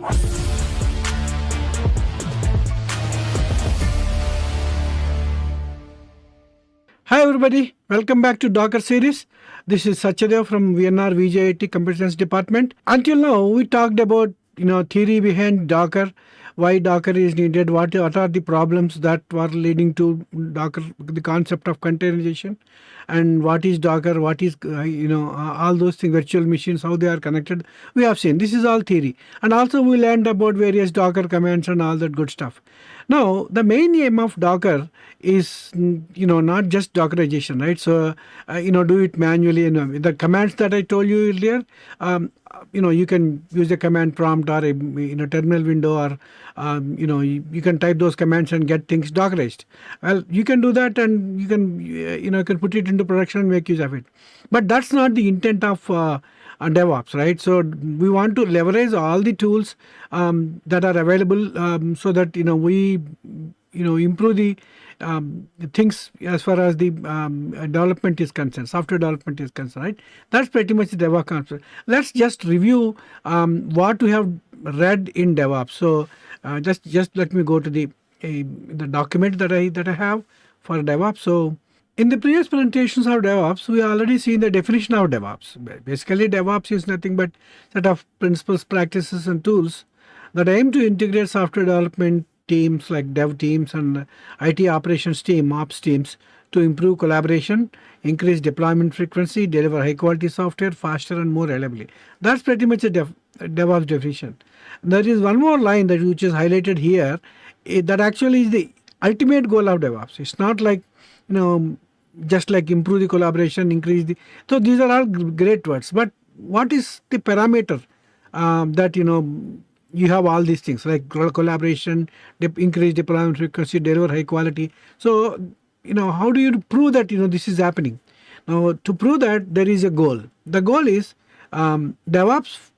Hi everybody, welcome back to Docker series. This is Satyadev from VJEC Computer Science Department. Until now, we talked about theory behind Docker, why Docker is needed, what are the problems that were leading to Docker, the concept of containerization, and what is Docker, what is all those things, virtual machines, how they are connected. We have seen this is all theory, and also we learned about various Docker commands and all that good stuff. Now, the main aim of Docker is, not just Dockerization, right? So, do it manually. The commands that I told you earlier, you can use a command prompt or a terminal window, or you can type those commands and get things Dockerized. Well, you can do that, and you can put it into production and make use of it. But that's not the intent of DevOps, right? So we want to leverage all the tools that are available so that we improve the things as far as the development is concerned, software development is concerned, right? That's pretty much the DevOps concept. Let's just review what we have read in DevOps. So just let me go to the document that I have for DevOps. So in the previous presentations of DevOps, we already seen the definition of DevOps. Basically, DevOps is nothing but set of principles, practices, and tools that aim to integrate software development teams like dev teams and IT operations team, ops teams, to improve collaboration, increase deployment frequency, deliver high-quality software faster and more reliably. That's pretty much a DevOps definition. There is one more line which is highlighted here, that actually is the ultimate goal of DevOps. It's not like just like improve the collaboration, increase the. So these are all great words. But what is the parameter that you have all these things like collaboration, increase deployment frequency, deliver high quality. So how do you prove that this is happening? Now, to prove that, there is a goal. The goal is DevOps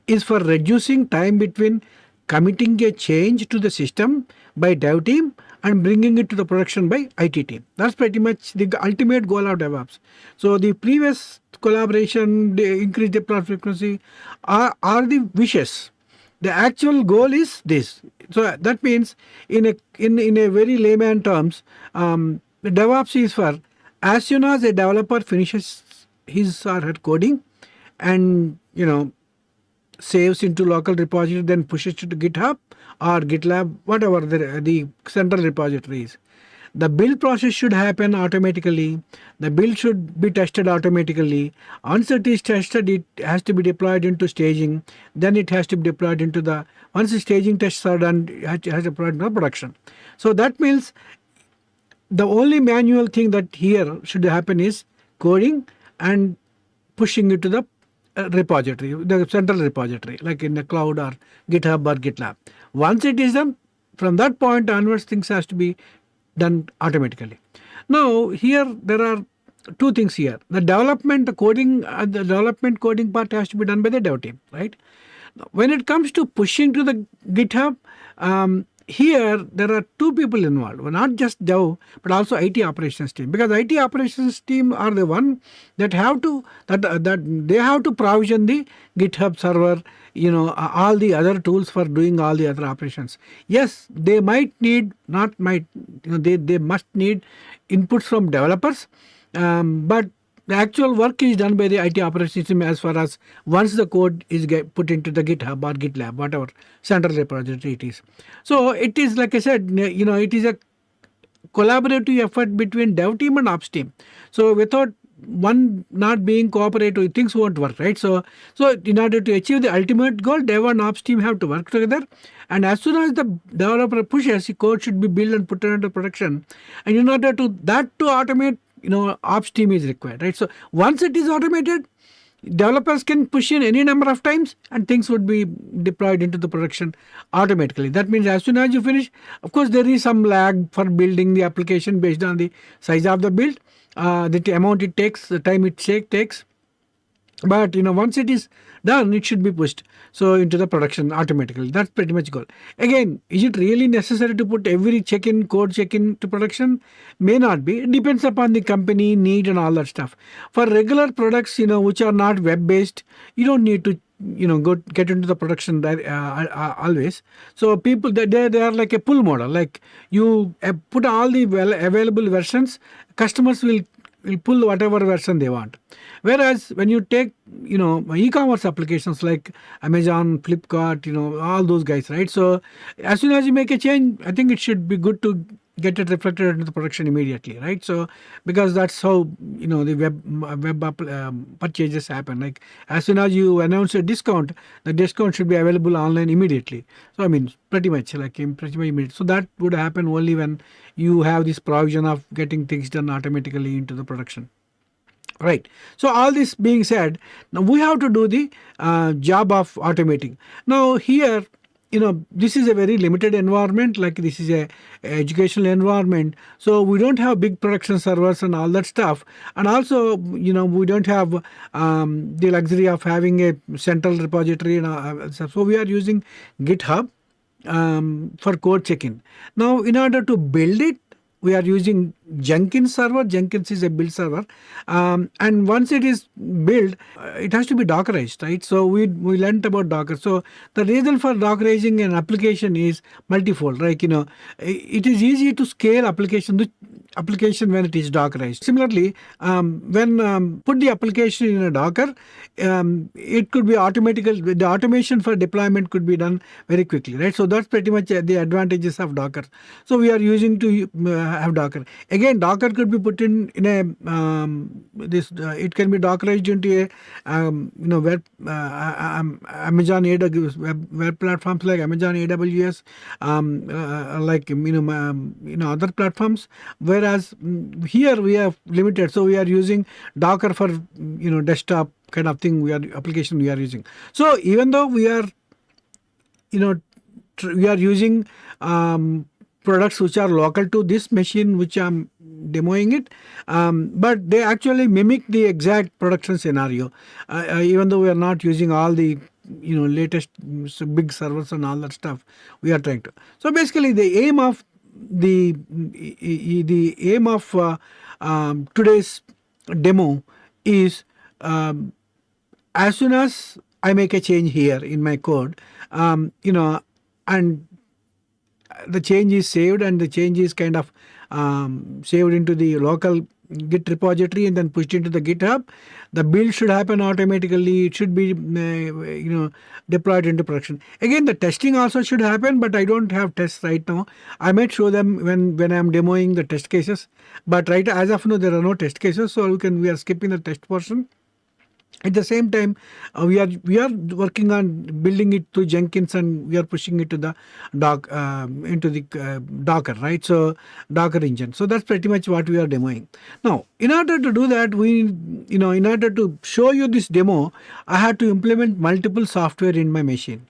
is for reducing time between committing a change to the system by dev team and bringing it to the production by IT team. That's pretty much the ultimate goal of DevOps. So the previous collaboration, the increased deployment frequency are the wishes. The actual goal is this. So that means in a very layman terms, the DevOps is for as soon as a developer finishes his or her coding and saves into local repository, then pushes it to GitHub or GitLab, whatever the central repository is. The build process should happen automatically. The build should be tested automatically. Once it is tested, it has to be deployed into staging. Then it has to be deployed into once the staging tests are done, it has to be deployed into production. So that means the only manual thing that here should happen is coding and pushing it to the repository, the central repository, like in the cloud or GitHub or GitLab. Once it is done, from that point onwards, things has to be done automatically. Now, here there are two things here. The development coding part has to be done by the dev team, right? When it comes to pushing to the GitHub, here there are two people involved, not just dev but also IT operations team, because IT operations team are the one that have to they have to provision the GitHub server, all the other tools for doing all the other operations. Yes, they might need, not might, they must need inputs from developers, but the actual work is done by the IT operations team as far as once the code is put into the GitHub or GitLab, whatever central repository it is. So it is, like I said, it is a collaborative effort between dev team and ops team. So without one not being cooperative, things won't work, right? So in order to achieve the ultimate goal, dev and ops team have to work together. And as soon as the developer pushes, the code should be built and put into production. And in order to automate, ops team is required, right? So once it is automated, developers can push in any number of times and things would be deployed into the production automatically. That means as soon as you finish, of course, there is some lag for building the application based on the size of the build, the amount it takes, the time it takes. But once it is done, it should be pushed into the production automatically. That's pretty much goal. Again, is it really necessary to put every code check-in to production? May not be. It depends upon the company need and all that stuff. For regular products, which are not web-based, you don't need to get into the production always. So people they are like a pull model. Like you put all the available versions, customers will pull whatever version they want. Whereas when you take e-commerce applications like Amazon, Flipkart, all those guys, right? So as soon as you make a change, I think it should be good to get it reflected into the production immediately, right? So because that's how the purchases happen. Like as soon as you announce a discount, the discount should be available online immediately. So I mean pretty much immediate. So that would happen only when you have this provision of getting things done automatically into the production. Right. So all this being said, now we have to do the job of automating. Now here, this is a very limited environment. Like this is a educational environment. So we don't have big production servers and all that stuff. And also, we don't have the luxury of having a central repository and stuff. So we are using GitHub for code checking. Now, in order to build it, we are using Jenkins server. Jenkins is a build server, and once it is built, it has to be Dockerized, right? So we learned about Docker. So the reason for Dockerizing an application is multifold, right? It is easy to scale application when it is Dockerized. Similarly, when put the application in a Docker, it could be automatical. The automation for deployment could be done very quickly, right? So that's pretty much the advantages of Docker. So we are using to have Docker. Again, Docker could be put in a it can be Dockerized into a web Amazon AWS web platforms like Amazon AWS, other platforms. Whereas here we are limited, so we are using Docker for desktop kind of thing. Application we are using. So even though we are we are using products which are local to this machine which I'm demoing it, but they actually mimic the exact production scenario, even though we are not using all the latest big servers and all that stuff. We are trying to. So basically the aim of today's demo is, as soon as I make a change here in my code, and the change is saved, and the change is kind of saved into the local Git repository and then pushed into the GitHub. The build should happen automatically. It should be deployed into production. Again, the testing also should happen, but I don't have tests right now. I might show them when I'm demoing the test cases. But right as of now, there are no test cases, so we are skipping the test portion. At the same time, we are working on building it to Jenkins, and we are pushing it to the Docker, right? So Docker engine. So that's pretty much what we are demoing. Now, in order to do that, in order to show you this demo, I had to implement multiple software in my machine.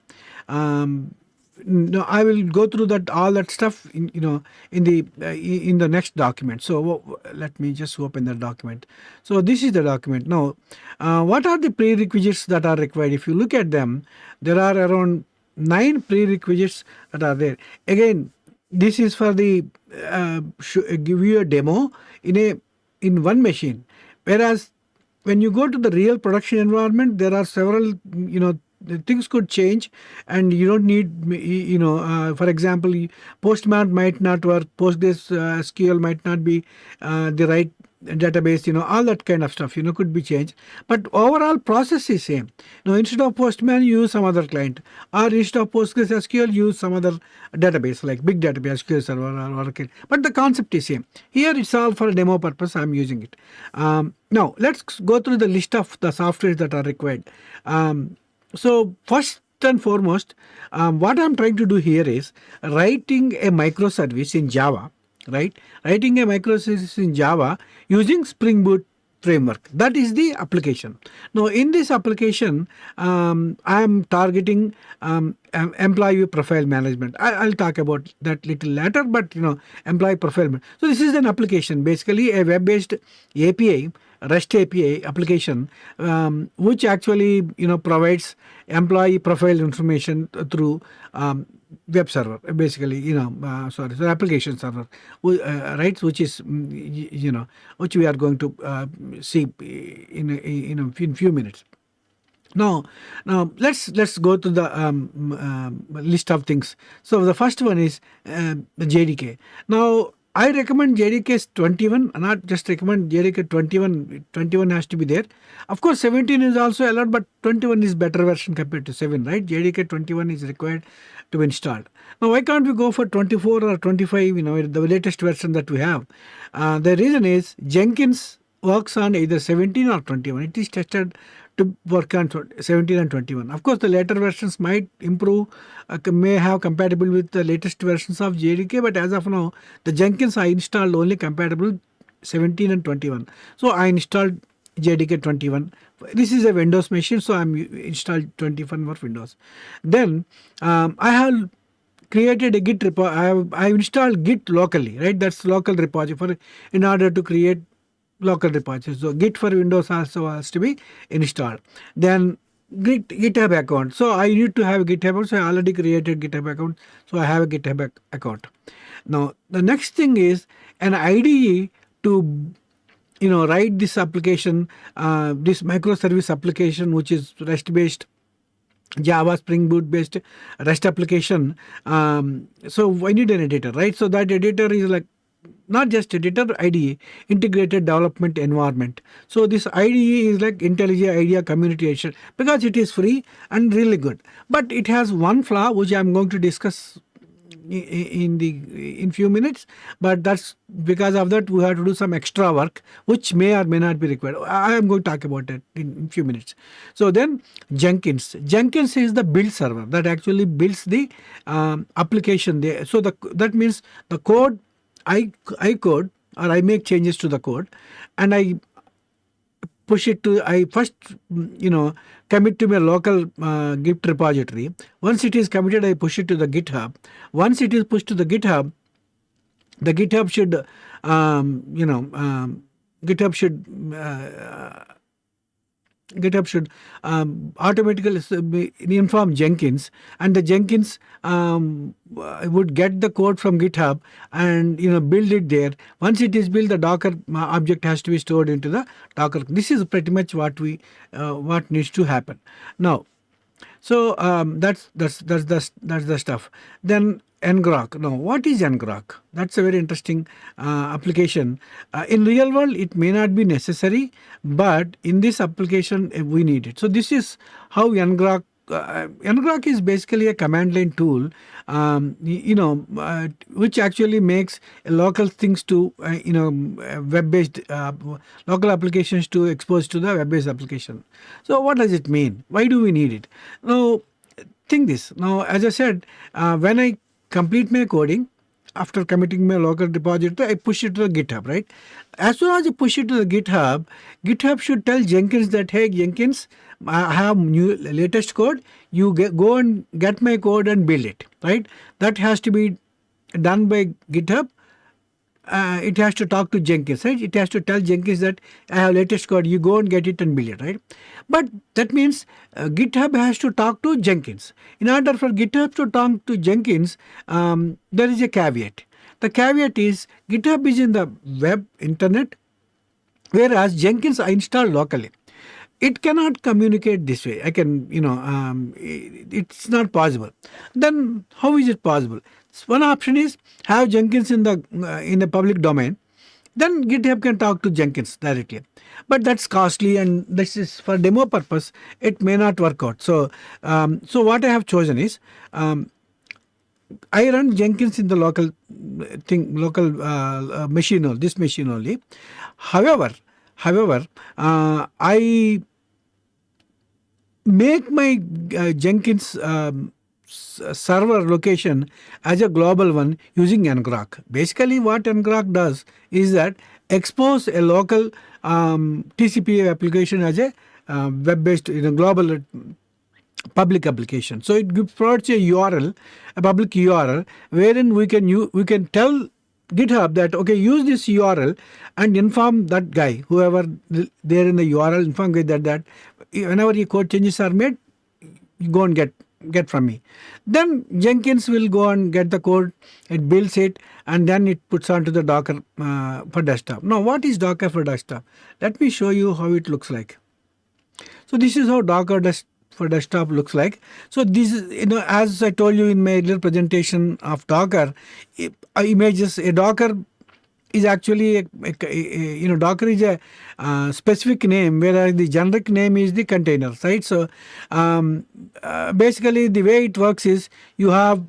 I will go through all that stuff in the next document. So let me just open that document. So this is the document. Now, what are the prerequisites that are required? If you look at them, there are around 9 prerequisites that are there. Again, this is for the give you a demo in one machine. Whereas when you go to the real production environment, there are several the things could change, and you don't need for example, Postman might not work, PostgreSQL might not be the right database, all that kind of stuff could be changed, but overall process is same. Instead of Postman, use some other client, or instead of PostgreSQL, use some other database like big database, SQL Server or Oracle, but the concept is same. Here it's all for demo purpose. I'm using it. Now let's go through the list of the software that are required. So first and foremost, what I'm trying to do here is writing a microservice in Java, right? Writing a microservice in Java using Spring Boot framework. That is the application. Now, in this application, I am targeting employee profile management. I'll talk about that little later, but employee profile management. So this is an application, basically a web-based API, REST API application, which actually provides employee profile information through web server, basically so application server, right, which is which we are going to see in few minutes. Now let's go to the list of things. So the first one is the JDK. Now I recommend JDK 21, not just recommend JDK 21. 21 has to be there. Of course, 17 is also allowed, but 21 is better version compared to 7, right? JDK 21 is required to be installed. Now, why can't we go for 24 or 25? The latest version that we have. The reason is Jenkins works on either 17 or 21. It is tested to work on 17 and 21. Of course, the later versions might improve, may have compatible with the latest versions of JDK, but as of now, the Jenkins I installed only compatible 17 and 21. So I installed JDK 21. This is a Windows machine, so I'm installed 21 for Windows. Then I have created a Git repo. I installed Git locally, right? That's local repository in order to create local repository. So Git for Windows also has to be installed. Then GitHub account. So I need to have a GitHub account. So I already created GitHub account. So I have a GitHub account. Now the next thing is an IDE to write this application, this microservice application, which is REST based, Java Spring Boot based REST application. So I need an editor, right? So that editor is like not just editor, IDE, integrated development environment. So this IDE is like IntelliJ IDEA Community Edition because it is free and really good. But it has one flaw which I am going to discuss in few minutes, but that's because of that we have to do some extra work which may or may not be required. I am going to talk about it in few minutes. So then Jenkins is the build server that actually builds the application there. So that means the code I code or I make changes to the code and I first commit to my local Git repository. Once it is committed, I push it to the GitHub. Once it is pushed to the GitHub should GitHub should automatically inform Jenkins, and the Jenkins would get the code from GitHub and build it there. Once it is built, the Docker object has to be stored into the Docker. This is pretty much what needs to happen now. So that's the stuff. Then ngrok. Now, what is ngrok? That's a very interesting application. In real world, it may not be necessary, but in this application, we need it. So this is how ngrok. ngrok is basically a command line tool, which actually makes local things to web-based local applications to expose to the web-based application. So what does it mean? Why do we need it? Now, think this. Now, as I said, when I complete my coding, after committing my local repository, I push it to the GitHub, right? As soon as I push it to the GitHub should tell Jenkins that, hey, Jenkins, I have latest code. You go and get my code and build it, right? That has to be done by GitHub. It has to talk to Jenkins, right? It has to tell Jenkins that I have latest code. You go and get it and build it, right? But that means GitHub has to talk to Jenkins. In order for GitHub to talk to Jenkins, there is a caveat. The caveat is GitHub is in the web internet, whereas Jenkins I installed locally. It cannot communicate this way. It's not possible. Then how is it possible? One option is have Jenkins in the public domain. Then GitHub can talk to Jenkins directly. But that's costly, and this is for demo purpose. It may not work out. So what I have chosen is I run Jenkins in the local machine, or this machine only. However, I make my Jenkins server location as a global one using ngrok. Basically, what ngrok does is that expose a local TCP application as a web-based global public application. So it provides a URL, a public URL, wherein we can tell GitHub that, okay, use this URL and inform that guy, whoever there in the URL, inform guy that whenever your code changes are made, you go and get from me. Then Jenkins will go and get the code, it builds it, and then it puts onto the Docker for desktop. Now, what is Docker for desktop? Let me show you how it looks like. So this is how Docker for desktop looks like. So this is, as I told you in my earlier presentation of Docker, images, a Docker is actually Docker is a specific name, whereas the generic name is the container, right? So basically the way it works is you have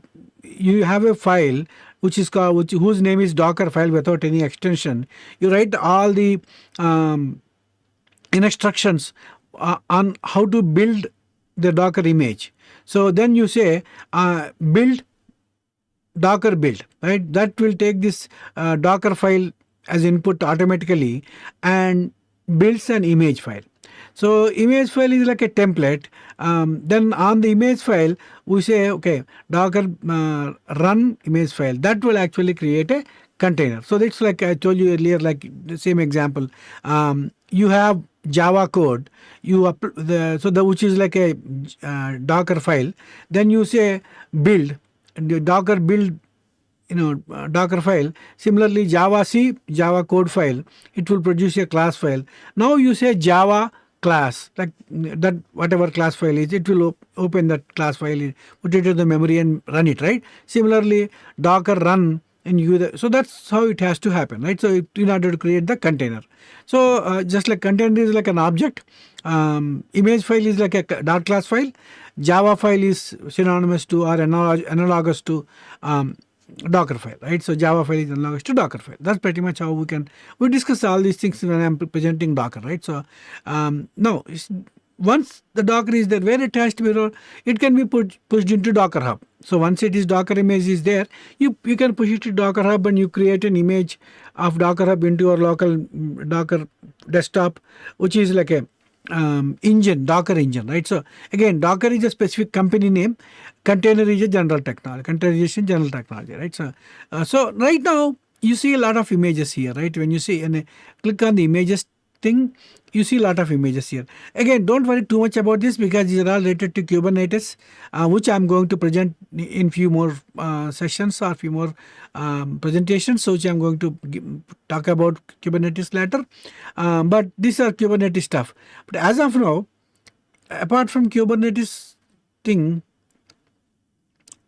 a file which is called whose name is Docker file without any extension. You write all the instructions on how to build the Docker image. So then you say build Docker build, right? That will take this Docker file as input automatically and builds an image file. So image file is like a template. Then on the image file, we say, okay, Docker run image file. That will actually create a container. So that's like I told you earlier, like the same example. You have Java code, which is like a Docker file. Then you say build, the Docker build, Docker file. Similarly, Java code file, it will produce a class file. Now you say Java class, like that, whatever class file is, it will open that class file, put it to the memory and run it, right? Similarly, Docker run and so that's how it has to happen, right? So in order to create the container. So just like container is like an object, image file is like a dot class file, Java file is synonymous to or analogous to Docker file, right? So Java file is analogous to Docker file. That's pretty much how we discuss all these things when I'm presenting Docker, right? So now once the Docker is there, where it has to be, it can be pushed into Docker Hub. So once it is Docker image is there, you can push it to Docker Hub and you create an image of Docker Hub into your local Docker desktop, which is like a Docker engine, right? So again, Docker is a specific company name. Container is a general technology, containerization general technology, right? So right now you see a lot of images here, right? When you see and click on the images thing, you see a lot of images here. Again, don't worry too much about this because these are all related to Kubernetes, which I'm going to present in few more sessions or few more presentations, so which I'm going to talk about Kubernetes later. But these are Kubernetes stuff. But as of now, apart from Kubernetes thing,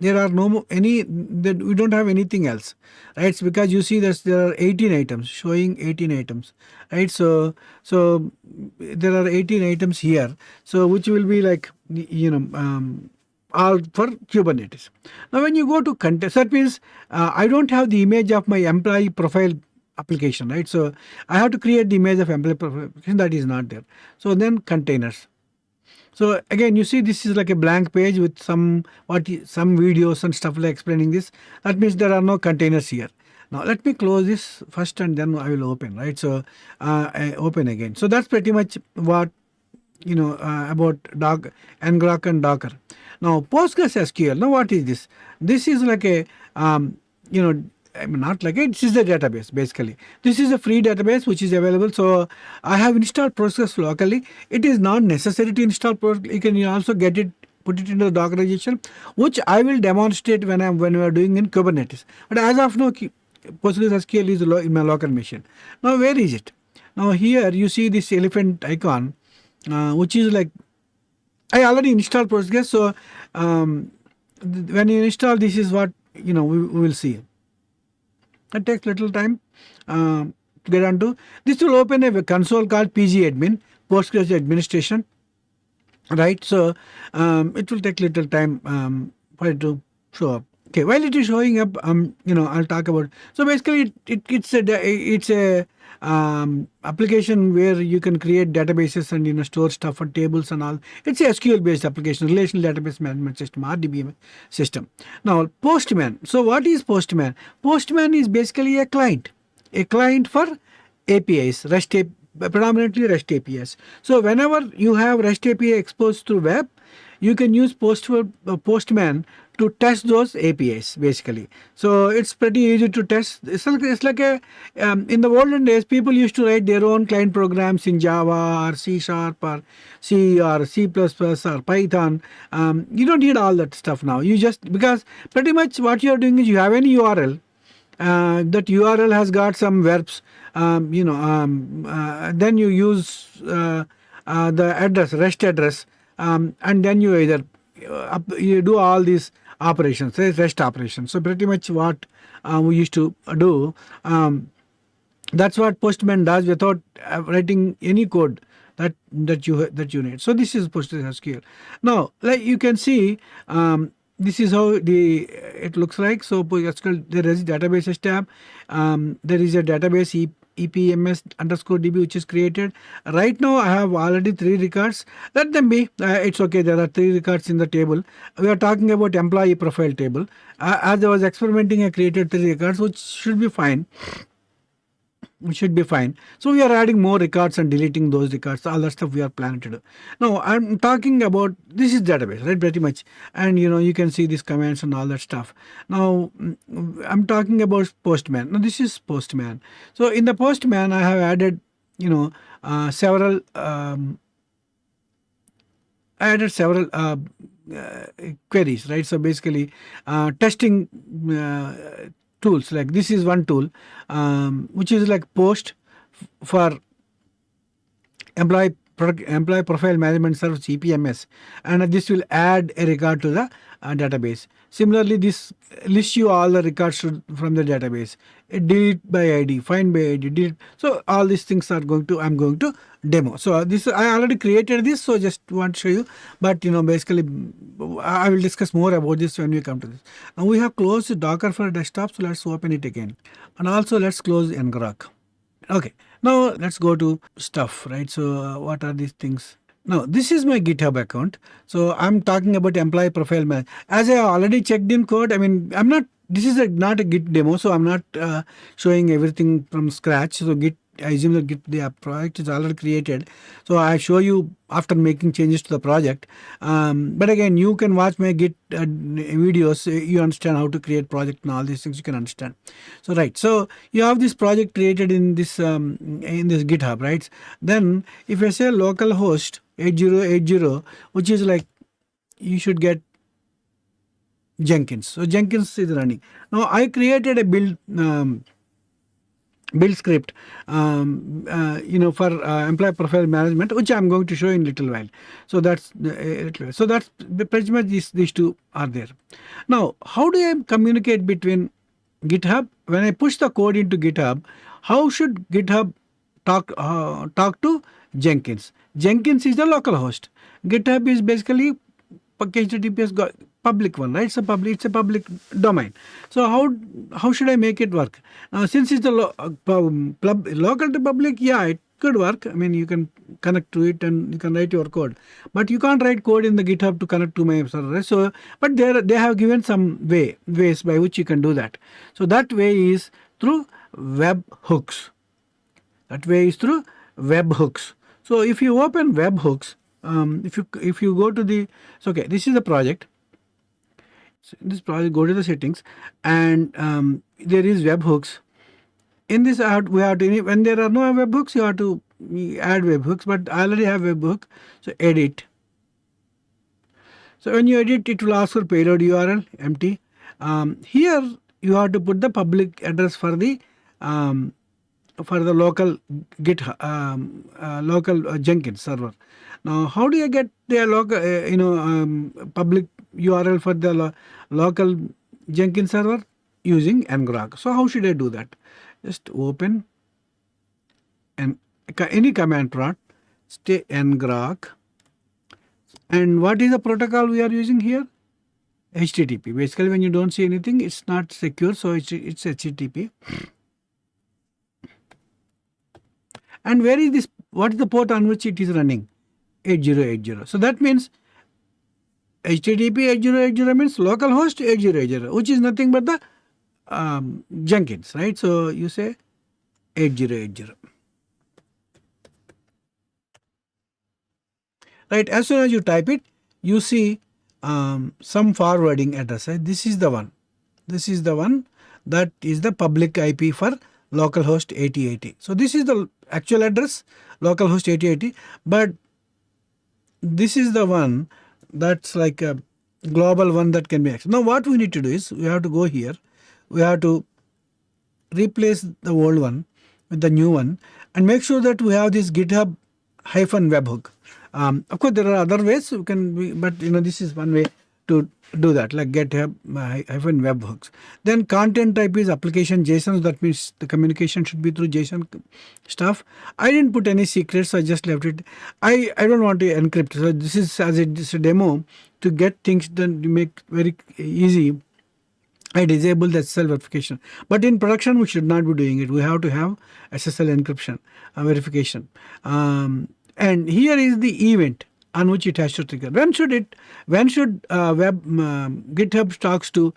there are we don't have anything else, right? It's because you see that there are 18 items, showing 18 items, right? So there are 18 items here, so which will be like, all for Kubernetes. Now when you go to containers, that means I don't have the image of my employee profile application, right? So I have to create the image of employee profile application, that is not there. So then containers. So again, you see this is like a blank page with some videos and stuff like explaining this. That means there are no containers here. Now let me close this first and then I will open, right? So I open again. So that's pretty much what about ngrok and Docker. Now PostgreSQL. Now what is this? This is like a not like it. This is a database basically. This is a free database which is available. So I have installed Postgres locally. It is not necessary to install Postgres. You can also get it, put it into the Dockerization, which I will demonstrate when we are doing in Kubernetes. But as of now, PostgreSQL is in my local machine. Now where is it? Now here you see this elephant icon, which is like I already installed Postgres. So when you install, this is what we will see. It takes little time to get onto. This will open a console called PG-admin, Postgres administration, right? So it will take little time for it to show up. Okay, while it is showing up, I'll talk about. So basically, it's a application where you can create databases and store stuff for tables and all. It's a SQL based application, relational database management system, RDBM system. Now Postman. So what is Postman? Postman is basically a client for APIs, predominantly REST APIs. So whenever you have REST API exposed through web, you can use Postman to test those APIs basically. So it's pretty easy to test. It's like a in the olden days, people used to write their own client programs in Java or C# or C or C++ or Python. You don't need all that stuff now. You just, because pretty much what you are doing is you have any URL. That URL has got some verbs. Then you use the address, REST address, and then you either you do all these operations, REST operations. So pretty much what we used to do. That's what Postman does without writing any code that you need. So this is PostgreSQL. Now, like you can see, this is how it looks like. So PostgreSQL, there is databases tab. There is a database EPMS underscore DB which is created. Right now I have already 3 records. Let them be. It's okay. There are 3 records in the table. We are talking about employee profile table. As I was experimenting, I created 3 records, which should be fine. So we are adding more records and deleting those records, all that stuff we are planning to do. Now I'm talking about, this is database, right, pretty much. And you can see these commands and all that stuff. Now I'm talking about Postman. Now this is Postman. So in the Postman I have added several queries, right? So basically testing tools, like this is one tool which is like post for employee profile management service, EPMS, and this will add a record to the database. Similarly, this lists you all the records from the database. Delete by ID, find by ID, delete. So all these things I'm going to demo. So this I already created this, so just want to show you. But basically I will discuss more about this when we come to this. Now we have closed Docker for desktop, so let's open it again. And also let's close ngrok. Okay, now let's go to stuff, right? So what are these things? Now this is my GitHub account. So I'm talking about employee profile management. As I already checked in code, I mean, I'm not, this is not a Git demo, so I'm not showing everything from scratch. So I assume that the project is already created. So I show you after making changes to the project. But again, you can watch my Git videos. You understand how to create project and all these things you can understand. So right. So you have this project created in this GitHub, right? Then if I say localhost 8080, which is like, you should get Jenkins. So Jenkins is running. Now I created a build script for employee profile management, which I'm going to show in a little while. So that's pretty much these two are there. Now how do I communicate between GitHub? When I push the code into GitHub, how should GitHub talk to Jenkins? Jenkins is the local host. GitHub is basically HTTPS public one, right? It's a public domain. So how should I make it work? Since it's the local to public, yeah, it could work. I mean, you can connect to it and you can write your code, but you can't write code in the GitHub to connect to my server, right? So, but they have given some ways by which you can do that. So that way is through webhooks. So if you open webhooks, if you go to the, so okay, this is the project. So in this project, go to the settings, and there is webhooks. In this, we have to, when there are no webhooks, you have to add webhooks. But I already have webhook, so edit. So when you edit, it will ask for payload URL empty. Here you have to put the public address for the local local Jenkins server. Now, how do you get the local public URL for the local Jenkins server? Using ngrok. So how should I do that? Just open any command prompt, stay ngrok, and what is the protocol we are using here? HTTP. Basically, when you don't see anything, it's not secure, so it's HTTP. And where is this? What is the port on which it is running? 8080. So that means HTTP 8080 means localhost 8080, which is nothing but the Jenkins, right? So you say 8080. Right, as soon as you type it, you see some forwarding address. Right? This is the one. That is the public IP for localhost 8080. So this is the actual address, localhost 8080, but this is the one that's like a global one that can be accessed. Now what we need to do is, we have to go here, we have to replace the old one with the new one, and make sure that we have this GitHub hyphen webhook. Of course, there are other ways you can be, but this is one way to do that, like get hyphen webhooks. Then content type is application JSON. That means the communication should be through JSON stuff. I didn't put any secrets. I just left it. I don't want to encrypt. So this is this a demo to get things done. To make very easy. I disable the SSL verification. But in production, we should not be doing it. We have to have SSL encryption verification. And here is the event on which it has to trigger. When should GitHub talks to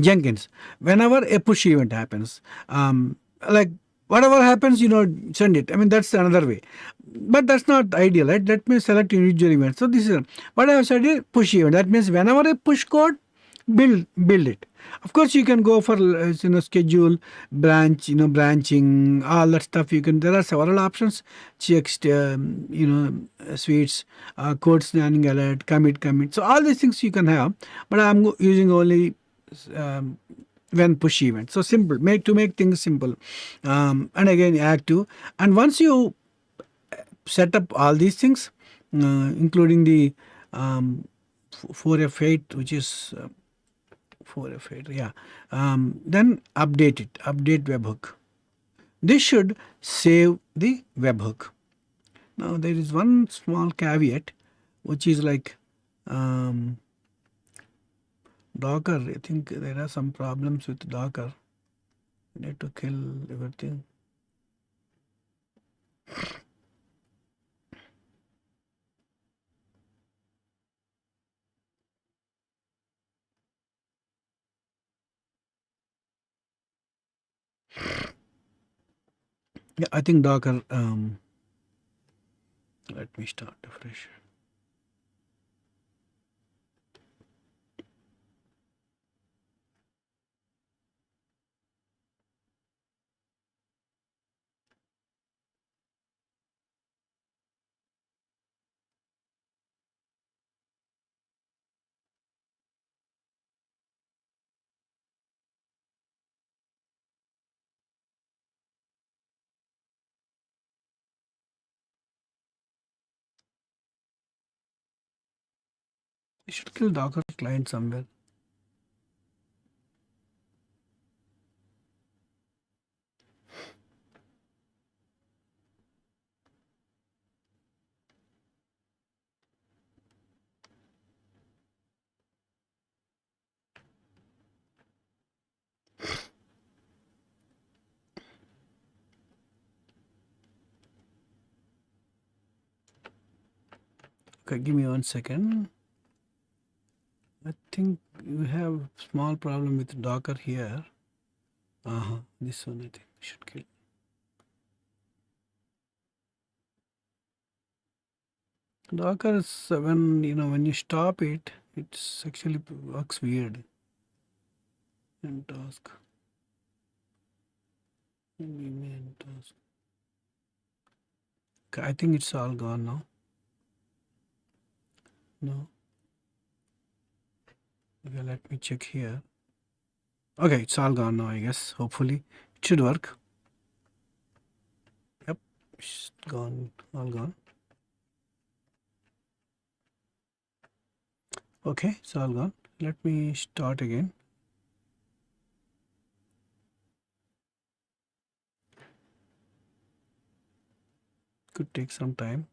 Jenkins? Whenever a push event happens. Like whatever happens, send it. I mean, that's another way. But that's not ideal, right? Let me select individual event. So this is what I have said is push event. That means whenever a push code, build it. Of course, you can go for schedule, branch, branching, all that stuff. There are several options. Checks, suites, code scanning alert, commit. So all these things you can have. But I'm using only when push event. So simple, to make things simple. And again, active. And once you set up all these things, including the 4F8, which is 4F8, yeah. Then update it. Update webhook. This should save the webhook. Now there is one small caveat, which is like Docker. I think there are some problems with Docker. I need to kill everything. Yeah, I think Docker. Let me start afresh. You should kill Docker client somewhere. Okay, give me 1 second. I think you have small problem with Docker here. This one I think we should kill. Docker is when you stop it, it's actually works weird. And task. And task. Okay, I think it's all gone now. No. Okay, let me check here. Okay, it's all gone now, I guess. Hopefully, it should work. Yep, it's gone, all gone. Okay, it's all gone. Let me start again. Could take some time.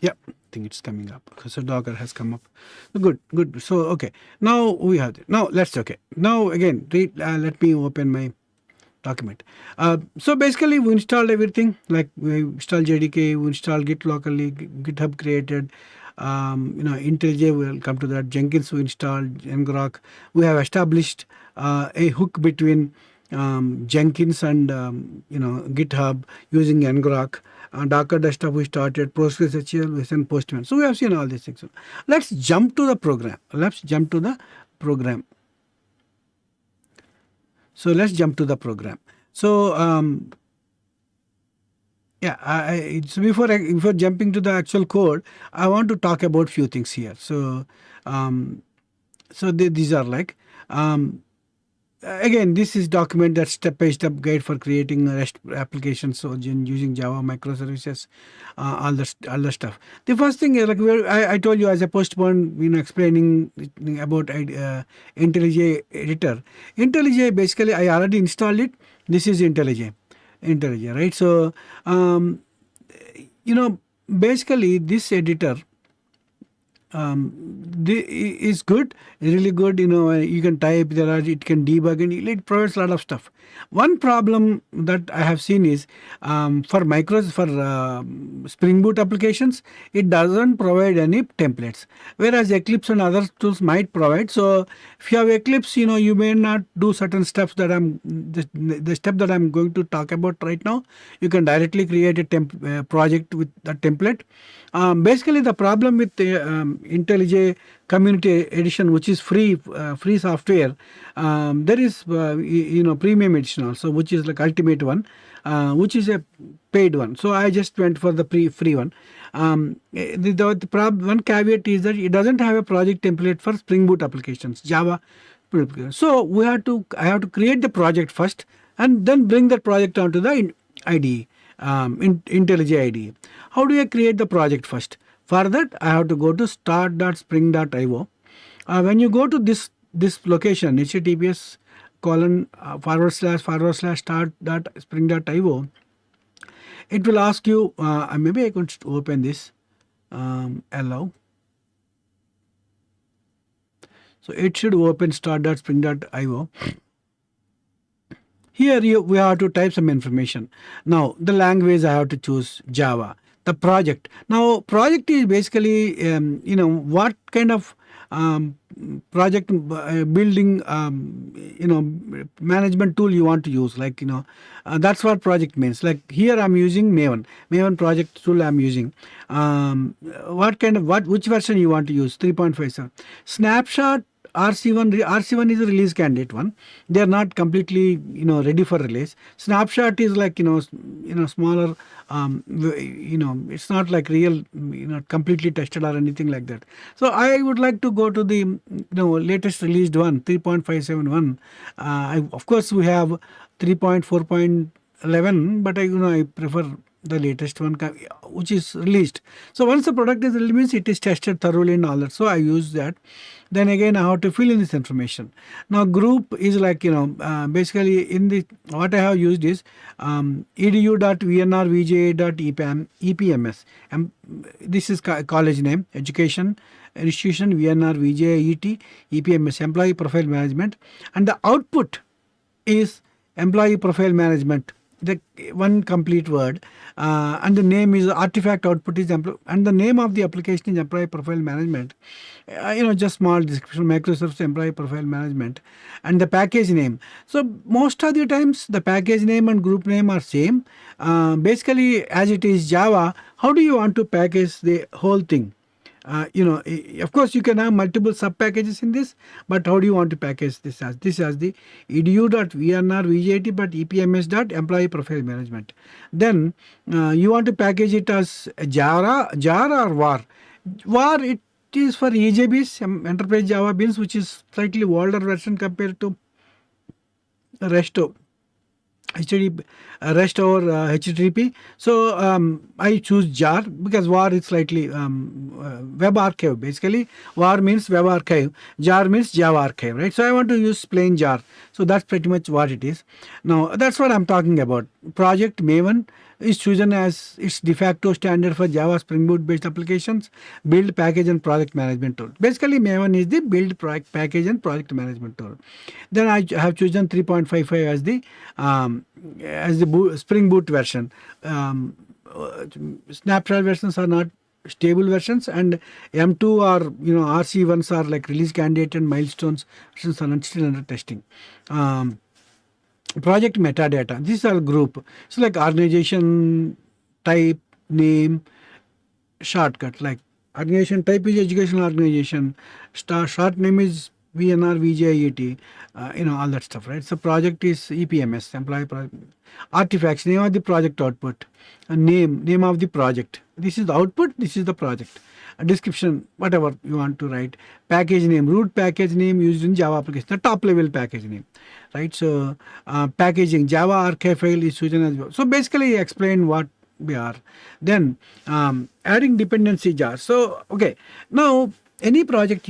Yep, I think it's coming up. So Docker has come up. Good. So okay, now we have it. Now let's Now again, let me open my document. So basically, we installed everything. Like we installed JDK, we installed Git locally, GitHub created. IntelliJ, we'll come to that. Jenkins, we installed ngrok. We have established a hook between Jenkins and GitHub using ngrok. Docker desktop we started, PostgreSQL, we sent Postman. So we have seen all these things. Let's jump to the program. So let's jump to the program. So so before jumping to the actual code, I want to talk about few things here. So these are like Again, this is document that step-by-step guide for creating REST applications, so using Java microservices, all the stuff. The first thing is like I told you as a postponed, explaining about IntelliJ editor. IntelliJ, basically I already installed it. This is IntelliJ, right? So basically this editor is good, really good. You can type, it can debug, and it provides a lot of stuff. One problem that I have seen is for Spring Boot applications, it doesn't provide any templates, whereas Eclipse and other tools might provide. So if you have Eclipse, you may not do certain steps that the step that I'm going to talk about right now. You can directly create a project with a template. Basically, the problem with IntelliJ Community Edition, which is free software, there is premium edition also, which is like ultimate one, which is a paid one. So I just went for the free one. One caveat is that it doesn't have a project template for Spring Boot applications, Java. So I have to create the project first and then bring that project onto the IDE. IntelliJ IDE. How do I create the project first? For that, I have to go to start.spring.io. When you go to this location, https://start.spring.io, it will ask you, maybe I could open this, allow. So it should open start.spring.io. Here we have to type some information. Now the language I have to choose Java. The project. Now project is basically what kind of project building management tool you want to use. Like that's what project means. Like here I'm using Maven project tool I'm using. Which version you want to use? 3.57. Snapshot RC1 is a release candidate one. They are not completely ready for release. Snapshot is like smaller. It's not like real completely tested or anything like that. So I would like to go to the latest released one, 3.571. Of course we have 3.4.11, but I prefer the latest one which is released. So once the product is released, means it is tested thoroughly and all that. So I use that. Then again I have to fill in this information. Now group is like basically what I have used is edu.vnrvja.epms. This is college name, education institution, VNR VJET EPMS, employee profile management, and the output is employee profile management, the one complete word, and the name is artifact output is and the name of the application is employee profile management. Just small description, Microsoft employee profile management, and the package name. So most of the times the package name and group name are same. Basically, as it is Java, how do you want to package the whole thing? Of course you can have multiple sub packages in this, but how do you want to package this as the edu.vnrvjt but epms.employee profile management. Then you want to package it as jar or var. It is for EJBs, enterprise Java beans, which is slightly older version compared to REST or HTTP. So I choose jar because var is slightly web archive. Basically var means web archive, jar means Java archive, right? So I want to use plain jar. So that's pretty much what it is. Now that's what I'm talking about. Project Maven is chosen as its de facto standard for Java Spring Boot based applications, build, package and project management tool. Basically Maven is the build, package and project management tool. Then I have chosen 3.55 as the Spring Boot version. Snapshot versions are not stable versions, and M2 or RC ones are like release candidate and milestones versions are still under testing. Project metadata, these are group. So like organization type, name, shortcut. Like organization type is educational organization, short name is VNR, VJET, all that stuff, right? So project is EPMS, employee project. Artifacts, name of the project output, name of the project. This is the output, this is the project. A description, whatever you want to write. Package name, root package name used in Java application, the top level package name, right? So packaging, Java archive file is chosen as well. So basically explain what we are. Then adding dependency jars. So okay, now any project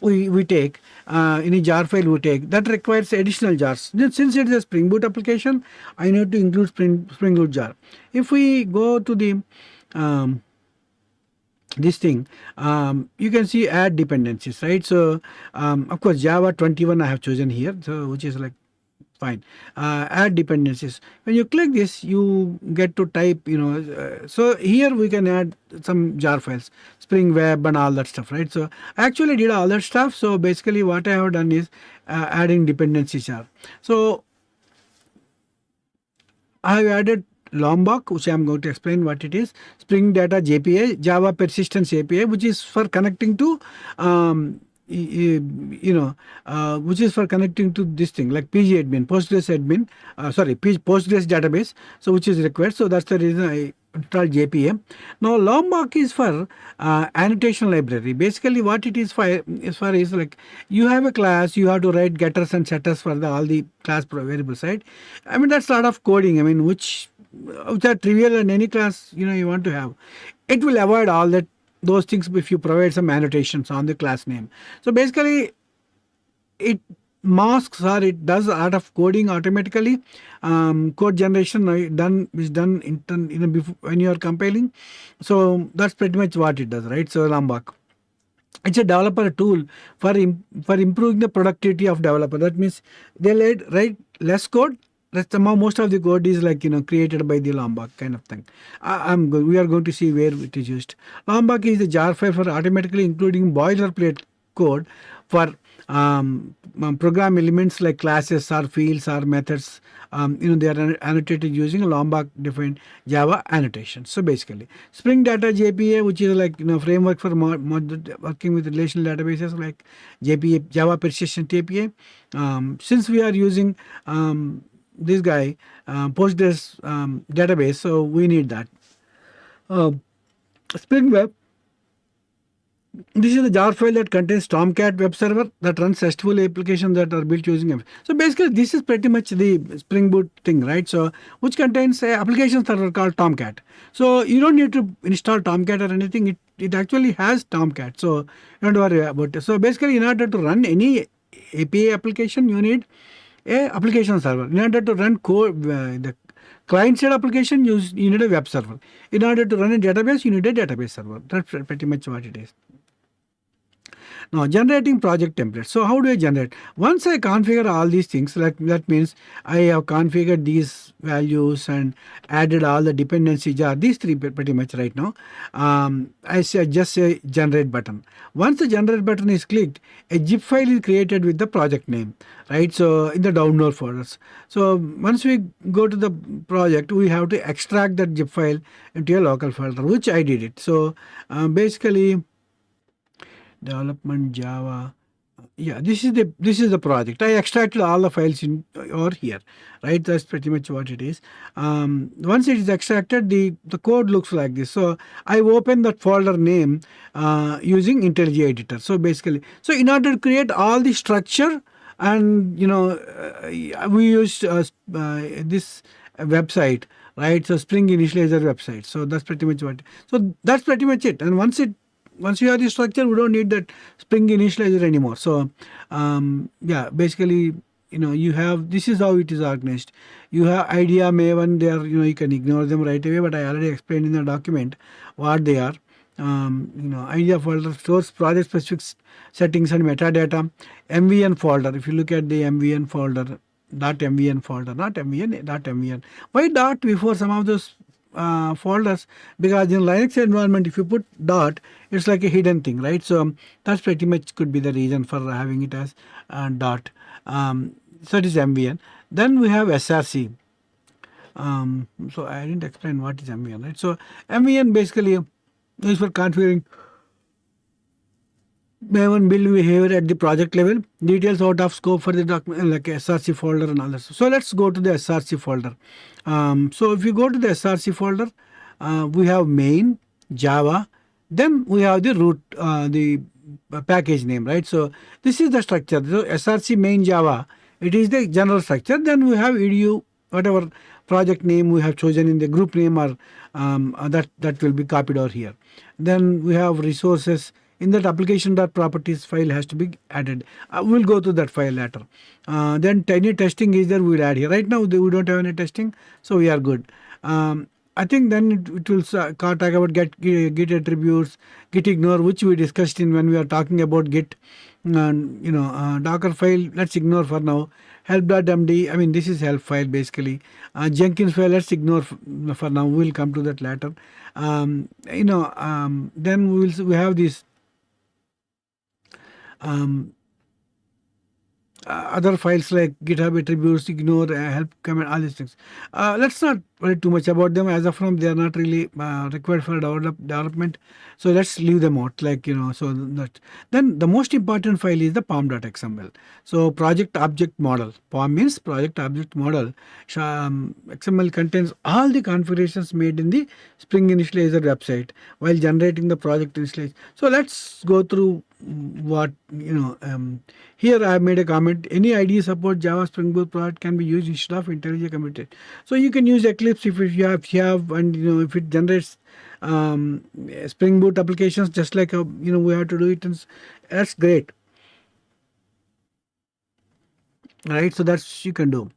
we take, any jar file we take, that requires additional jars. Then since it is a Spring Boot application, I need to include Spring Boot jar. If we go to the this thing, you can see add dependencies, right? So of course Java 21 I have chosen here, so which is like fine. Add dependencies. When you click this, you get to type, so here we can add some jar files, Spring Web and all that stuff, right? So I actually did all that stuff. So basically what I have done is adding dependency jar. So I have added Lombok, which I am going to explain what it is. Spring Data JPA, Java Persistence API, which is for connecting to which is for connecting to this thing like PG admin, Postgres admin, Postgres database. So which is required. So that's the reason I installed JPA. Now Lombok is for annotation library. Basically what it is for is like you have a class, you have to write getters and setters for all the class variables, right? I mean that's a lot of coding. I mean which are trivial in any class you want to have. It will avoid all those things if you provide some annotations on the class name. So basically it masks or it does a lot of coding automatically. Code generation is done before, when you are compiling. So that's pretty much what it does, right? So Lombok, it's a developer tool for improving the productivity of developer. That means they write less code. Most of the code is like created by the Lombok kind of thing. We are going to see where it is used. Lombok is a jar file for automatically including boilerplate code for program elements like classes or fields or methods. They are annotated using a Lombok defined Java annotation. So basically, Spring Data JPA, which is like framework for working with relational databases like JPA, Java Persistent API. Since we are using this guy Postgres database, so we need that. Spring Web, this is the jar file that contains Tomcat web server that runs RESTful applications that are built using it. So basically this is pretty much the Spring Boot thing, right? So which contains applications that are called Tomcat. So you don't need to install Tomcat or anything. It actually has Tomcat, so don't worry about it. So basically in order to run any API application, you need a application server. In order to run code, the client-side application, you need a web server. In order to run a database, you need a database server. That's pretty much what it is. Now, generating project templates. So, how do I generate? Once I configure all these things, that means I have configured these values and added all the dependency jar. These three pretty much right now. I just say generate button. Once the generate button is clicked, a zip file is created with the project name, right? So, in the download folders. So, once we go to the project, we have to extract that zip file into a local folder, which I did it. So, basically, development Java, this is the project. I extracted all the files over here, right? That's pretty much what it is. Once it is extracted, the code looks like this. So I open that folder name using IntelliJ editor. So basically, in order to create all the structure, and we used this website, right? So Spring Initializer website. So that's pretty much it. And once you have the structure, we don't need that Spring Initializer anymore. So basically, you have, this is how it is organized. You have IDEA, Maven there, you can ignore them right away, but I already explained in the document what they are. IDEA folder stores project specific settings and metadata. MVN folder, if you look at the MVN folder, .mvn folder, not MVN, .mvn. Why dot before some of those folders? Because in Linux environment, if you put dot, it's like a hidden thing, right? So that's pretty much could be the reason for having it as dot. So it is MVN. Then we have SRC. So I didn't explain what is MVN, right? So MVN basically is for configuring Maven build behavior at the project level, details out of scope for the document like SRC folder and others. So let's go to the SRC folder. So if you go to the SRC folder, we have main, Java, then we have the root, the package name, right? So this is the structure. So SRC main Java, it is the general structure. Then we have edu, whatever project name we have chosen in the group name, or that will be copied over here. Then we have resources. In that application.properties file has to be added. We'll go to that file later. Then any testing is there, we'll add here. Right now we don't have any testing, so we are good. I think then it will talk about git attributes, git ignore, which we discussed in when we are talking about git. Docker file, let's ignore for now. Help.md, I mean this is help file basically. Jenkins file, let's ignore for now. We'll come to that later. Then we have this other files like GitHub attributes, ignore, help command, all these things. Let's not worry too much about them. As of now, they are not really required for development. So let's leave them out. So that. Then the most important file is the pom.xml. So project object model. POM means project object model. XML contains all the configurations made in the Spring Initializer website while generating the project initialization. So let's go through what here I have made a comment. Any IDE support Java Spring Boot product can be used instead of IntelliJ committed. So you can use Eclipse if you have and if it generates Spring Boot applications just like we have to do it, and that's great, right? So that's you can do.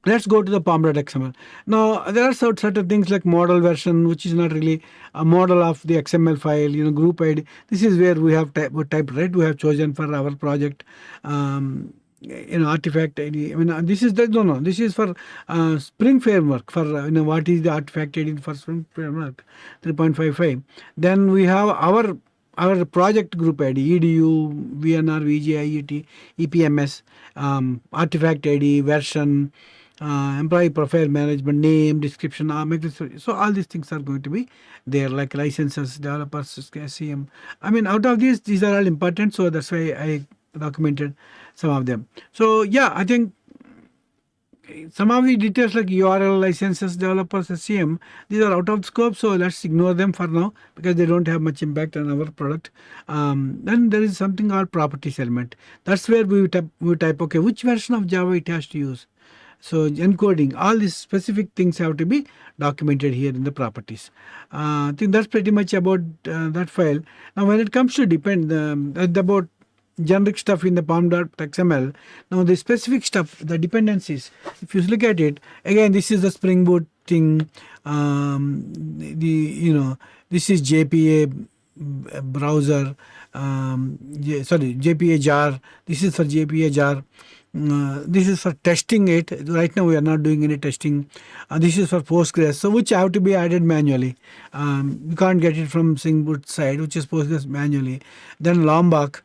Let's go to the pom.xml. Now, there are certain things like model version, which is not really a model of the XML file, group ID. This is where we have typed, right? We have chosen for our project, artifact ID. I mean, this is this is for Spring Framework, for, what is the artifact ID for Spring Framework 3.55. Then we have our project group ID, EDU, VNR, VJET, EPMS, artifact ID, version, employee profile management, name, description, so all these things are going to be there, like licenses, developers, SCM. I mean, out of these are all important, so that's why I documented some of them. So yeah, I think some of the details like URL, licenses, developers, SCM, these are out of scope, so let's ignore them for now because they don't have much impact on our product. Then there is something called properties element. That's where we type okay, which version of Java it has to use. So encoding, all these specific things have to be documented here in the properties. I think that's pretty much about that file. Now when it comes to about generic stuff in the pom.xml, now the specific stuff, the dependencies, if you look at it, again this is the Spring Boot thing, this is JPA browser, JPA jar, this is for JPA jar. This is for testing it. Right now we are not doing any testing. This is for Postgres, so which have to be added manually. You can't get it from Spring Boot side, which is Postgres manually. Then Lombok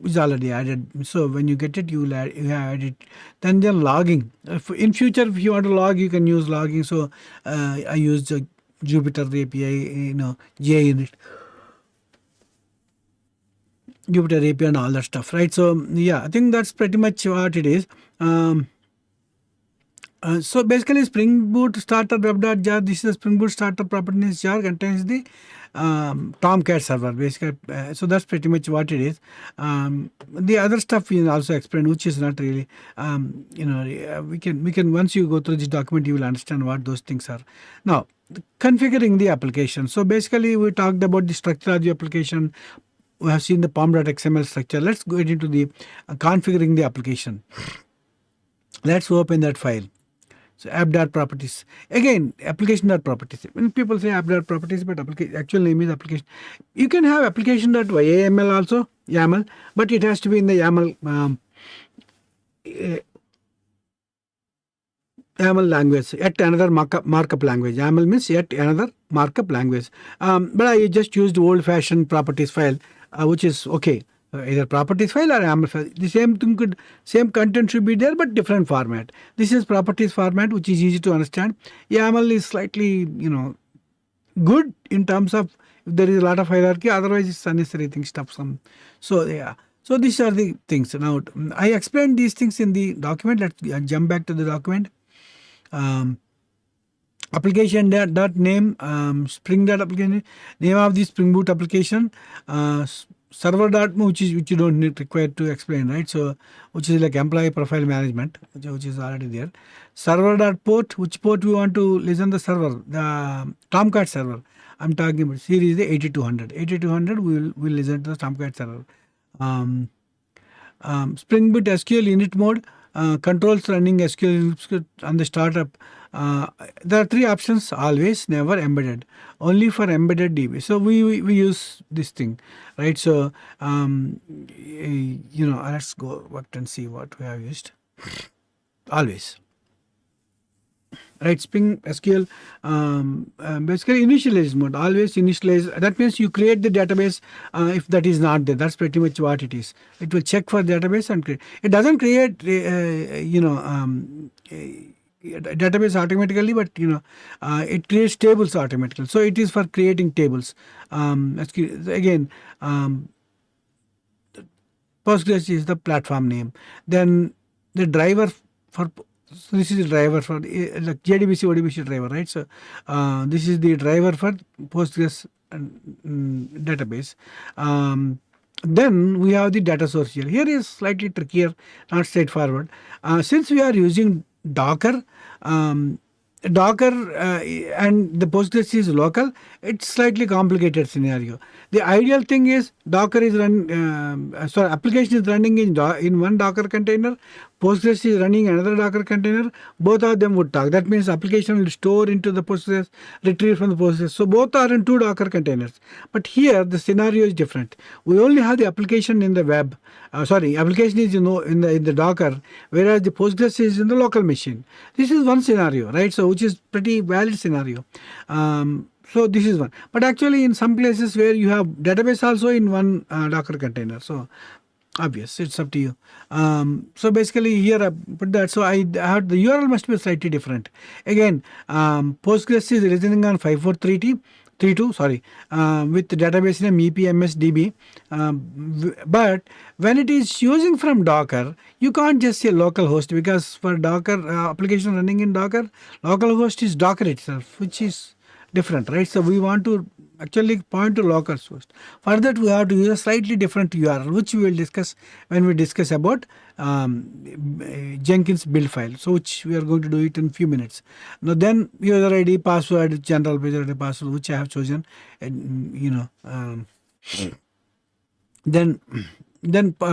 is already added. So when you get it, you add it. Then logging. In future, if you want to log, you can use logging. So I use the Jupyter API, JUnit. Jupyter API and all that stuff, right? So yeah, I think that's pretty much what it is. So basically, Spring Boot starter web.jar. This is a Spring Boot starter properties jar, contains the Tomcat server. Basically, so that's pretty much what it is. The other stuff we also explain, which is not really, we can once you go through this document, you will understand what those things are. Now, configuring the application. So basically, we talked about the structure of the application. We have seen the pom.xml structure. Let's go into the configuring the application. Let's open that file. So app.properties. Again, application.properties. When people say app.properties, but actual name is application. You can have application.yaml also, YAML, but it has to be in the YAML language, yet another markup language. YAML means yet another markup language. But I just used old-fashioned properties file, which is okay. Either properties file or YAML file. The same content should be there, but different format. This is properties format, which is easy to understand. YAML is slightly, good in terms of if there is a lot of hierarchy. Otherwise, it's unnecessary thing stuff. So yeah. So these are the things. Now I explained these things in the document. Let's jump back to the document. Um, application dot name, spring dot application, name of the Spring Boot application, server dot, which you don't need required to explain, right? So which is like employee profile management, which is already there. Server dot port, which port we want to listen the server, the Tomcat server. I'm talking about series the 8200. 8200 we will listen to the Tomcat server. Spring Boot SQL init mode, controls running SQL on the startup. There are three options: always, never, embedded. Only for embedded DB. So we use this thing, right? So let's go back and see what we have used. Always. Right, Spring SQL, basically initialize mode, always initialize. That means you create the database if that is not there. That's pretty much what it is. It will check for database and create. It doesn't create, a database automatically, but it creates tables automatically. So it is for creating tables. Again, Postgres is the platform name. Then the driver for, so this is the driver for like JDBC, ODBC driver, right? So this is the driver for Postgres database. Then we have the data source here. Here is slightly trickier, not straightforward. Since we are using Docker, and the Postgres is local, it's slightly complicated scenario. The ideal thing is Docker is application is running in one Docker container, Postgres is running another Docker container. Both of them would talk. That means application will store into the Postgres, retrieve from the Postgres. So both are in two Docker containers. But here the scenario is different. We only have the application in the web. Application is in the Docker, whereas the Postgres is in the local machine. This is one scenario, right? So which is pretty valid scenario. So this is one. But actually in some places where you have database also in one Docker container. So obvious, it's up to you. So basically here I put that. So I had the URL must be slightly different. Again, Postgres is listening on 54332, with the database name EPMSDB. But when it is using from Docker, you can't just say localhost, because for Docker application running in Docker, localhost is Docker itself, which is different, right? So we want to actually point to localhost. For that, we have to use a slightly different URL, which we will discuss when we discuss about Jenkins build file. So which we are going to do it in few minutes. Now then, user ID, password, general user ID, password, which I have chosen, and then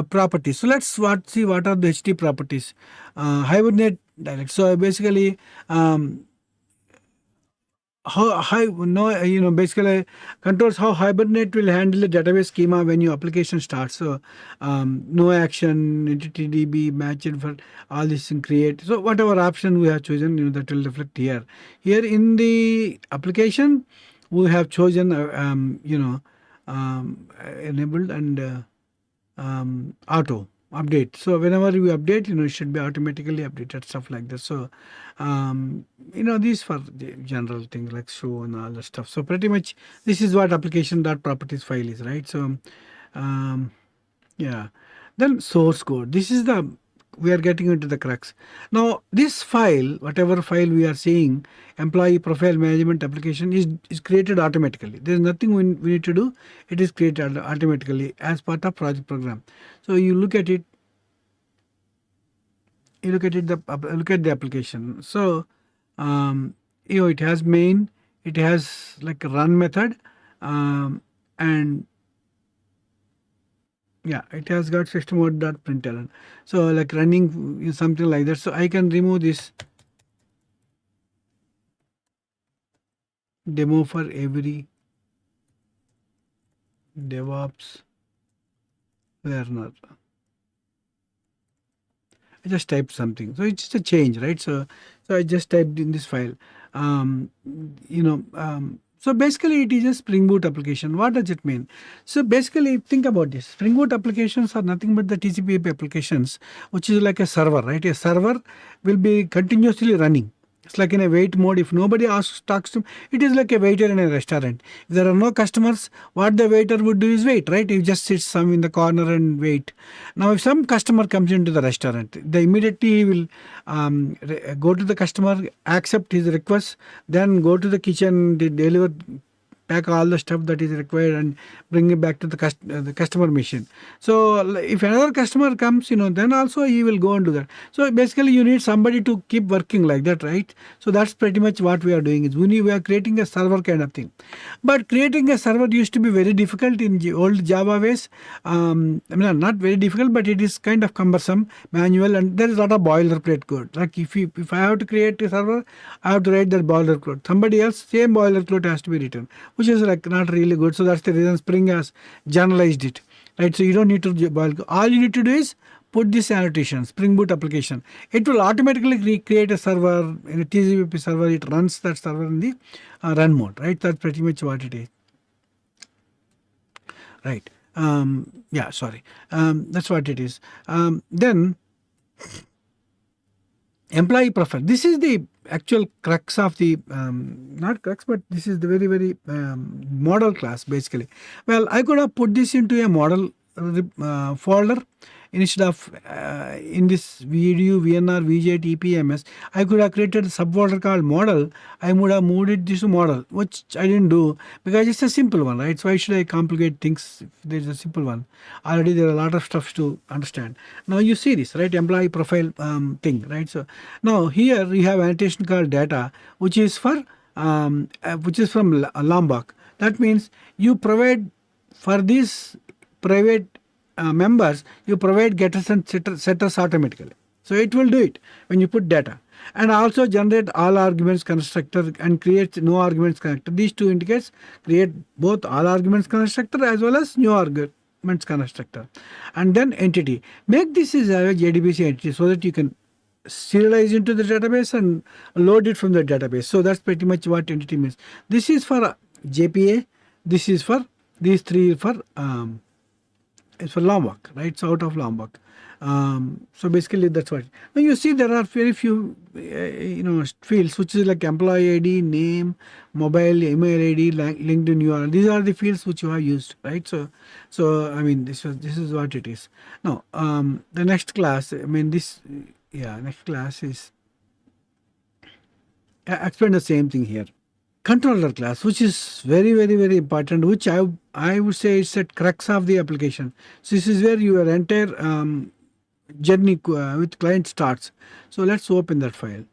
properties. So let's see what are the HT properties. Hibernate dialect. So basically, basically controls how Hibernate will handle the database schema when your application starts. So no action, entity DB, match it for all this and create. So whatever option we have chosen, that will reflect here. Here in the application, we have chosen enabled and auto update. So whenever you update, it should be automatically updated, stuff like that. So these for the general things like show and all that stuff. So pretty much this is what application.properties file is, right? So then source code. This is we are getting into the crux. Now this file, whatever file we are seeing, employee profile management application is created automatically. There is nothing we need to do. It is created automatically as part of project program. So you look at it. Look at the application. So it has main. It has like a run method, and it has got system.println. So like running is something like that. So I can remove this demo for every DevOps learner. I just typed something. So it's just a change, right? So I just typed in this file. So basically it is a Spring Boot application. What does it mean? So basically think about this. Spring Boot applications are nothing but the TCP/IP applications, which is like a server, right? A server will be continuously running. It's like in a wait mode. If nobody asks, talks to him, it is like a waiter in a restaurant. If there are no customers, what the waiter would do is wait, right? He just sits some in the corner and wait. Now, if some customer comes into the restaurant, they immediately he will go to the customer, accept his request, then go to the kitchen, deliver, pack all the stuff that is required and bring it back to the customer machine. So if another customer comes, then also he will go and do that. So basically you need somebody to keep working like that, right? So that's pretty much what we are doing. Is we are creating a server kind of thing. But creating a server used to be very difficult in old Java ways. Not very difficult, but it is kind of cumbersome, manual, and there is a lot of boilerplate code. Like if I have to create a server, I have to write that boilerplate. Somebody else, same boilerplate has to be written, which is like not really good. So that's the reason Spring has generalized it, right? So you don't need to boil. All you need to do is put this annotation, Spring Boot application. It will automatically create a server in a TCP server. It runs that server in the run mode, right? That's pretty much what it is, right? That's what it is. Then employee profile. This is the actual crux of the, not crux, but this is the very, very model class basically. Well, I could have put this into a model folder instead of in this VDU, VNR, VJET, EPMS. I could have created a subfolder called model. I would have moved it this to model, which I didn't do because it's a simple one, right? So why should I complicate things if there's a simple one? Already there are a lot of stuff to understand. Now you see this, right? Employee profile thing, right? So now here you have annotation called data, which is from Lombok. That means you provide for these private members, you provide getters and setters automatically. So it will do it when you put data. And also generate all arguments constructor and create no arguments constructor. These two indicates create both all arguments constructor as well as new arguments constructor. And then entity. Make this as a JDBC entity so that you can serialize into the database and load it from the database. So that's pretty much what entity means. This is for JPA. This is for these three for it's for Lombok, right? So out of Lombok. So basically that's what. Now you see there are very few fields which is like employee ID, name, mobile, email ID, LinkedIn URL. These are the fields which you have used, right? So I mean this is what it is. Now the next class. Next class is I explain the same thing here. Controller class, which is very, very, very important, which I would say is at crux of the application. So this is where your entire journey with client starts. So let's open that file.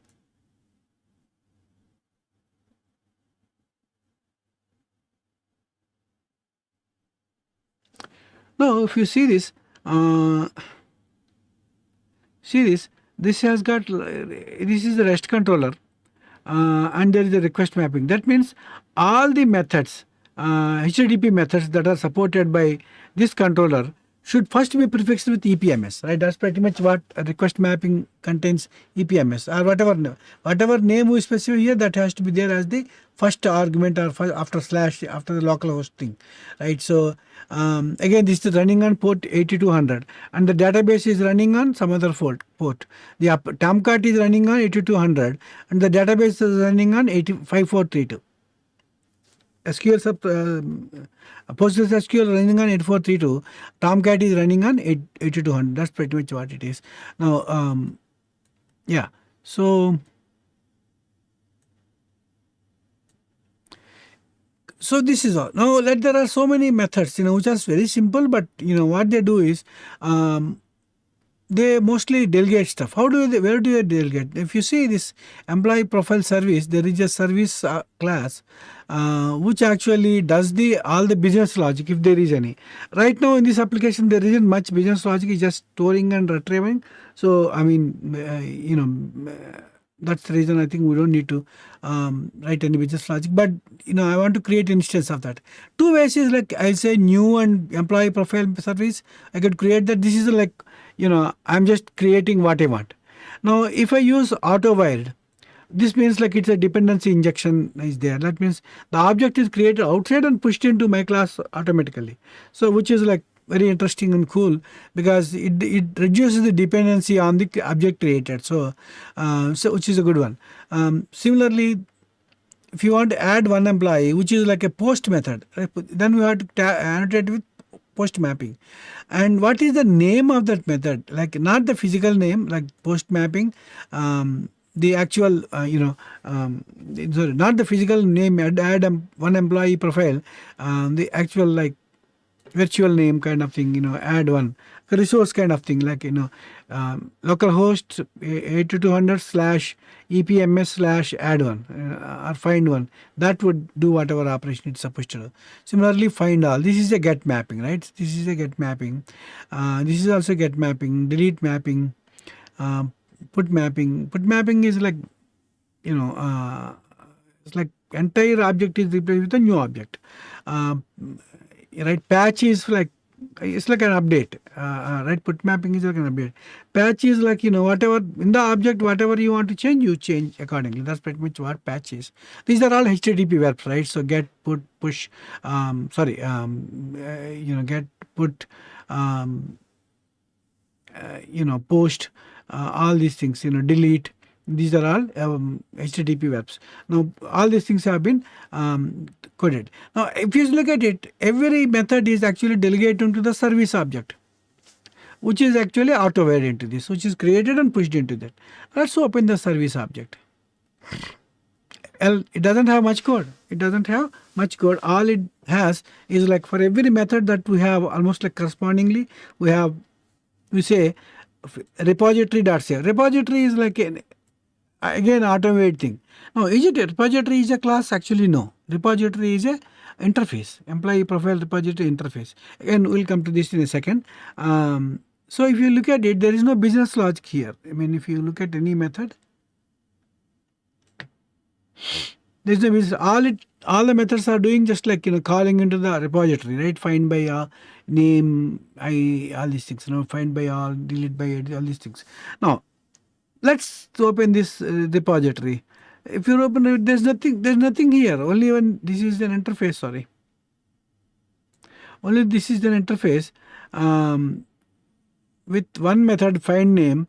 Now, if you see this, this has got, this is the REST controller. And there is a request mapping. That means all the methods, HTTP methods that are supported by this controller should first be prefixed with EPMS, right? That's pretty much what a request mapping contains, EPMS or whatever name we specify here, that has to be there as the first argument or after slash after the localhost thing, right? So again, this is running on port 8200 and the database is running on some other port. The Tomcat is running on 8200 and the database is running on 5432. PostgreSQL running on 8432, Tomcat is running on 8200. That's pretty much what it is. Now, So this is all. Now, there are so many methods, which are very simple, but what they do is they mostly delegate stuff. Where do they delegate? If you see this employee profile service, there is a service class which actually does all the business logic if there is any. Right now in this application there isn't much business logic, it's just storing and retrieving. So I mean, that's the reason I think we don't need to write any business logic. But I want to create instance of that. Two ways is like I'll say new and employee profile service. I could create that. This is like I'm just creating what I want. Now if I use auto-wired, this means like it's a dependency injection is there. That means the object is created outside and pushed into my class automatically. So which is like very interesting and cool because it reduces the dependency on the object created. So, which is a good one. Similarly, if you want to add one employee, which is like a post method, right, then we have to annotate with post mapping. And what is the name of that method? Like not the physical name, like post mapping. The actual, sorry, not the physical name. Add one employee profile. The actual like virtual name kind of thing, add one resource kind of thing, like localhost 8200 slash EPMS slash add one or find one. That would do whatever operation it's supposed to do. Similarly, find all. This is a get mapping, right? This is a get mapping. This is also get mapping, delete mapping, put mapping. Put mapping is like, it's like entire object is replaced with a new object. Right, patch is like, it's like an update, right? Put mapping is like an update. Patch is like, whatever in the object, whatever you want to change, you change accordingly. That's pretty much what patch is. These are all HTTP verbs, right? So get, put, push, get, put, post, all these things, delete. These are all HTTP verbs. Now, all these things have been coded. Now, if you look at it, every method is actually delegated into the service object, which is actually auto-wired into this, which is created and pushed into that. Let's open the service object. It doesn't have much code. It doesn't have much code. All it has is like for every method that we have, almost like correspondingly, we say repository.save. Repository is like again automated thing. Now, is it a repository is a class? Actually, no. Repository is a interface, employee profile repository interface. Again, we'll come to this in a second. So if you look at it, there is no business logic here. I mean, if you look at any method, there's no business. All the methods are doing just like calling into the repository, right? Find by name, all these things. Find by all, delete by all these things. Now, let's open this repository. If you open it, there's nothing here. Only when this is an interface. Sorry. Only this is an interface with one method find name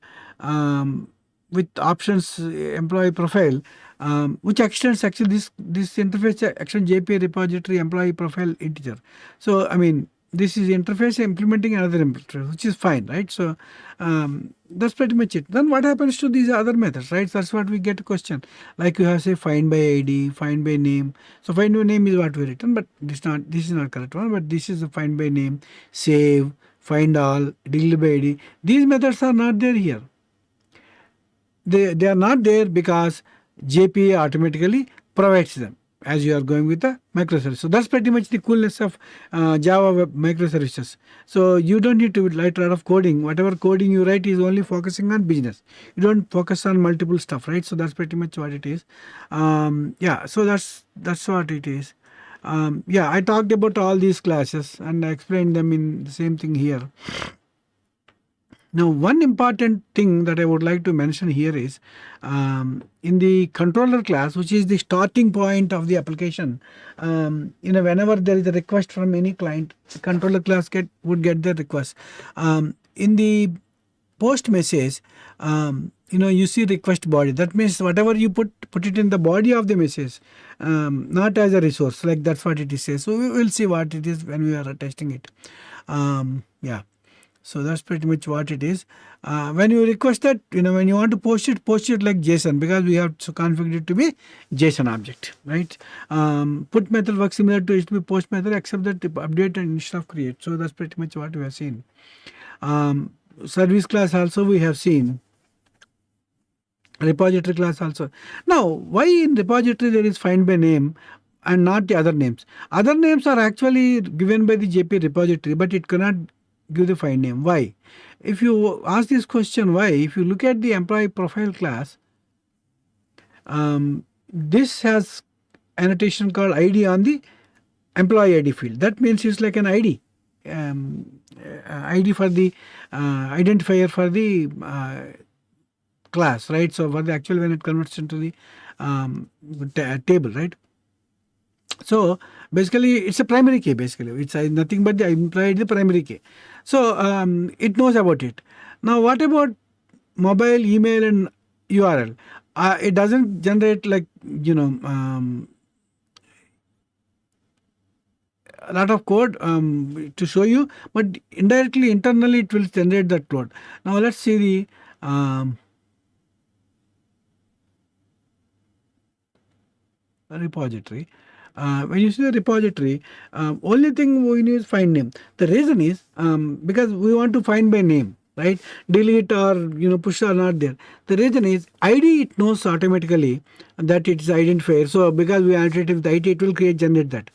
with options employee profile, which extends actually this interface extends JPA repository employee profile integer. So I mean, this is interface implementing another interface, which is fine, right? So that's pretty much it. Then what happens to these other methods, right? That's what we get a question. Like you have say find by ID, find by name. So find by name is what we written, but this is not correct one. But this is the find by name, save, find all, delete by ID. These methods are not there here. They are not there because JPA automatically provides them as you are going with the microservice. So that's pretty much the coolness of Java web microservices. So you don't need to write a lot of coding. Whatever coding you write is only focusing on business. You don't focus on multiple stuff, right? So that's pretty much what it is. So that's what it is. I talked about all these classes and I explained them in the same thing here. Now, one important thing that I would like to mention here is in the controller class, which is the starting point of the application, whenever there is a request from any client, the controller class would get the request. In the post message, you see request body. That means whatever you put it in the body of the message, not as a resource. Like that's what it is says. So we will see what it is when we are testing it. So that's pretty much what it is. When you request that, when you want to post it like JSON, because we have to configure it to be JSON object, right? Put method works similar to HTTP post method, except that update and instead of create. So that's pretty much what we have seen. Service class also we have seen. Repository class also. Now, why in repository there is find by name and not the other names? Other names are actually given by the JP repository, but it cannot give the find name. Why? If you ask this question, why? If you look at the employee profile class, this has annotation called ID on the employee ID field. That means it's like an ID. ID for the identifier for the class, right? So for the actual when it converts into the table, right? So basically, it's a primary key. Basically, it's nothing but the implied the primary key. So it knows about it. Now, what about mobile, email, and URL? It doesn't generate like a lot of code to show you, but indirectly, internally, it will generate that code. Now, let's see the repository. When you see the repository, only thing we need is find name. The reason is because we want to find by name, right? Delete or push are not there. The reason is ID, it knows automatically that it is identifier. So because we annotate with ID, it will generate that.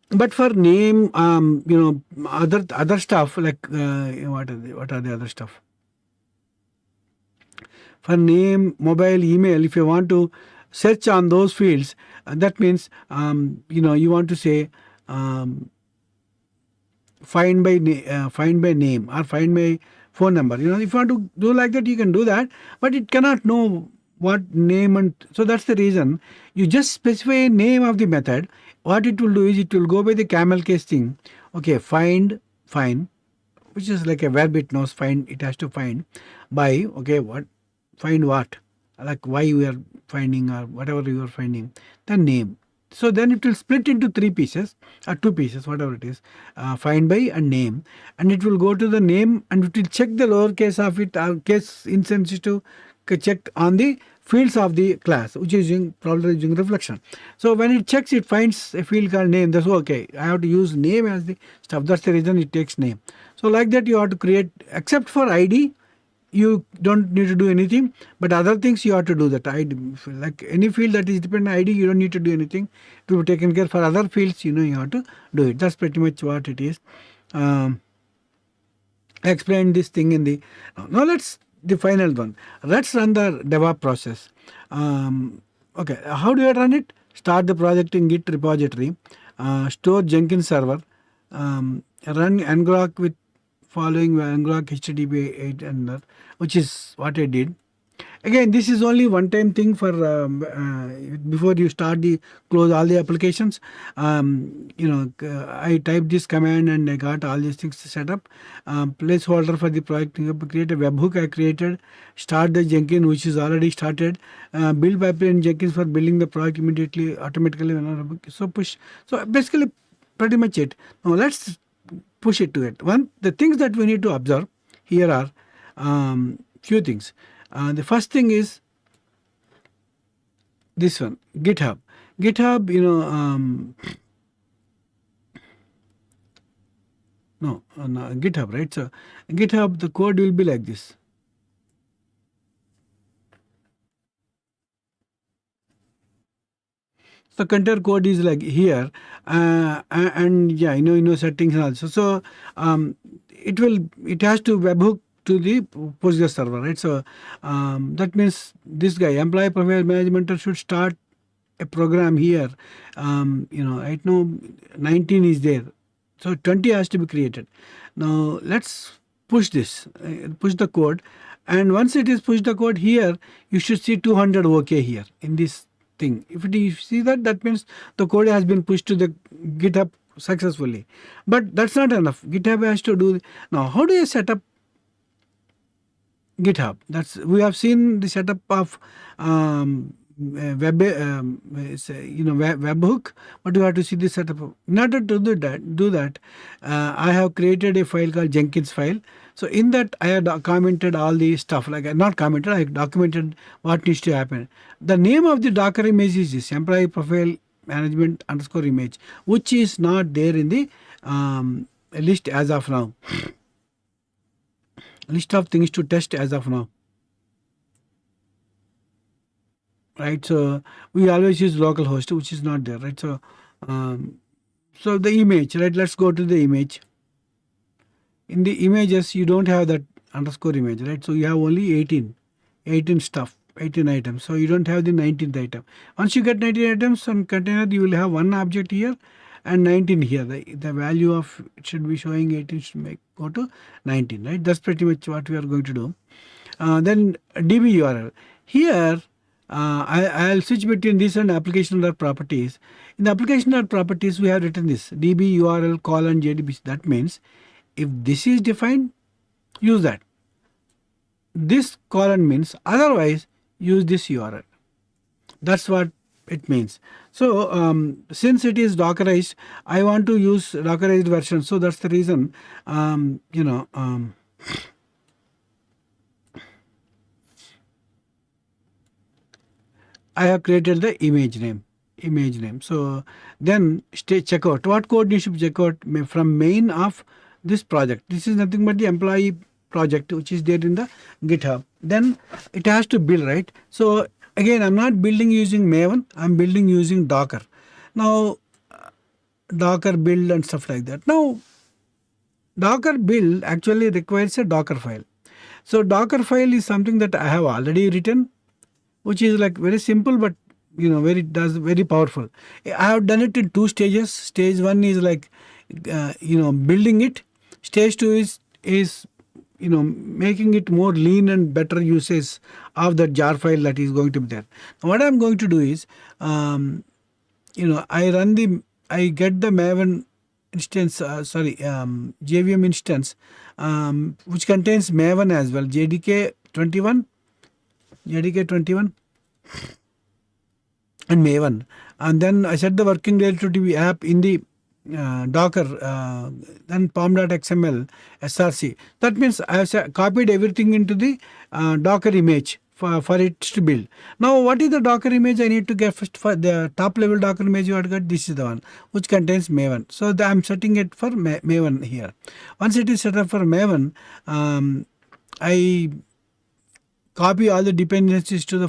But for name, other stuff like what are the other stuff? For name, mobile, email, if you want to search on those fields, that means you want to say find by name or find by phone number. If you want to do like that, you can do that, but it cannot know what name, and so that's the reason you just specify a name of the method. What it will do is it will go by the camel case thing. Okay, find, which is like a verb, it knows find, it has to find by, okay, what, find what, like why you are finding or whatever you are finding, the name. So then it will split into three pieces or two pieces, whatever it is, find by and name, and it will go to the name and it will check the lowercase of it, case insensitive, checked on the fields of the class, which is probably using reflection. So when it checks, it finds a field called name. That's okay. I have to use name as the stuff. That's the reason it takes name. So like that, you have to create, except for ID, you don't need to do anything, but other things you have to do that. Like any field that is dependent on ID, you don't need to do anything to be taken care. For other fields, you have to do it. That's pretty much what it is. I explained this thing in the. Now let's the final one. Let's run the DevOps process. Okay, how do I run it? Start the project in Git repository, store Jenkins server, run ngrok with following ngrok HTTP 8 and which is what I did. Again, this is only one-time thing for before you start the close all the applications. I typed this command and I got all these things set up. Placeholder for the project, create a webhook I created. Start the Jenkins, which is already started. Build pipeline Jenkins for building the project immediately, automatically. So push. So basically, pretty much it. Now let's push it to it. The things that we need to observe here are few things. The first thing is this one, GitHub. GitHub, no, GitHub, right? So GitHub, the code will be like this. So container code is like here, and yeah, settings also. So it has to webhook to the Postgres server, right? So that means this guy, employee profile management, should start a program here. Right now 19 is there, so 20 has to be created. Now let's push this, push the code, and once it is pushed the code here, you should see 200 OK here in this thing. If you see that, that means the code has been pushed to the GitHub successfully. But that's not enough. GitHub has to do. Now, how do you set up GitHub? We have seen the setup of webhook, but you have to see the setup. In order to do that, I have created a file called Jenkins file. So in that, I have commented all the stuff. Like not commented, I documented what needs to happen. The name of the Docker image is this, employee profile management _ image, which is not there in the list as of now. List of things to test as of now. Right, so we always use localhost, which is not there, right? So so the image, right? Let's go to the image. In the images, you don't have that _ image, right? So you have only 18 stuff, 18 items. So you don't have the 19th item. Once you get 19 items on container, you will have one object here and 19 here. The value of it should be showing 18 should go to 19, right? That's pretty much what we are going to do. Then DB URL. Here, I'll switch between this and application or properties. In the application or properties, we have written this db url colon jdb. That means if this is defined, use that. This colon means otherwise use this URL. That's what it means. So since it is Dockerized, I want to use Dockerized version. So that's the reason, I have created the image name. So then check out what code you should check out from main of this project. This is nothing but the employee project which is there in the GitHub. Then it has to build, right? So again, I'm not building using Maven. I'm building using Docker. Now Docker build and stuff like that. Now Docker build actually requires a Docker file. So Docker file is something that I have already written, which is like very simple, but very powerful. I have done it in 2 stages. Stage 1 is like building it. Stage 2 is making it more lean and better usage of that jar file that is going to be there. Now, what I'm going to do is I get the Maven instance, JVM instance, which contains Maven as well, JDK 21 and Maven, and then I set the working relativity app in the Docker, then pom.xml src. That means I have copied everything into the Docker image for it to build. Now what is the Docker image I need to get first? For the top level Docker image you have got, this is the one which contains Maven. So I'm setting it for Maven here. Once it is set up for Maven, I copy all the dependencies to the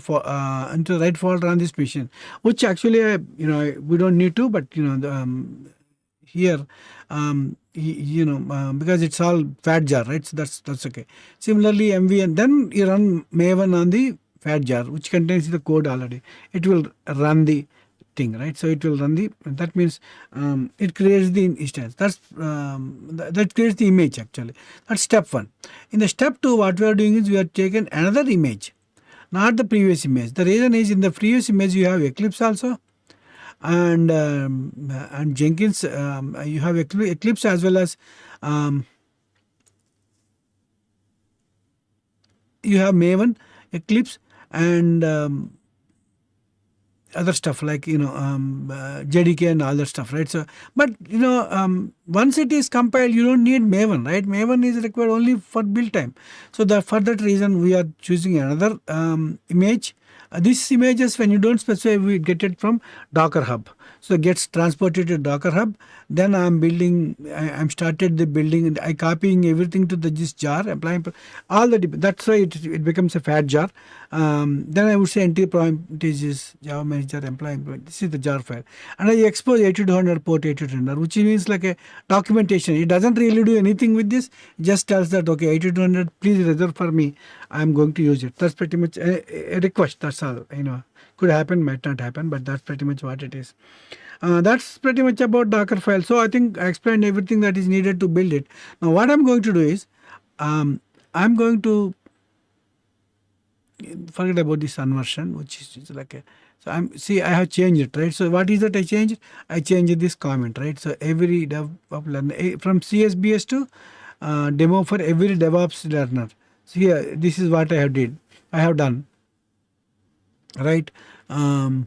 into the right folder on this machine, which actually we don't need to, but here because it's all fat jar, right? So that's okay. Similarly mv, and then you run Maven on the fat jar which contains the code already. It will run the thing, right? So it will run that means it creates the instance. That creates the image actually. That's step 1. In the step 2, what we are doing is we are taking another image, not the previous image. The reason is in the previous image you have Eclipse also, and Jenkins. You have Eclipse as well as you have Maven, Eclipse, and other stuff like JDK and all that stuff, right? So but once it is compiled, you don't need Maven, right? Maven is required only for build time. So for that reason we are choosing another image. These images, when you don't specify, we get it from Docker Hub. So it gets transported to Docker Hub. Then I'm building. I'm started the building, and I copying everything to this jar, applying all the. That's why it becomes a fat jar. Then I would say entry point is Java Manager employee. This is the jar file, and I expose 8200 port 8200, which means like a documentation. It doesn't really do anything with this. It just tells that okay, 8200, please reserve for me. I'm going to use it. That's pretty much a request. That's all. Could happen, might not happen, but that's pretty much what it is. That's pretty much about Docker file. So I think I explained everything that is needed to build it. Now what I'm going to do is I'm going to forget about this conversion, which is like I have changed it, right? So what is that I changed? I changed this comment, right? So every DevOps learner from CSBS to demo for every DevOps learner. So here, this is what I have done, right? Now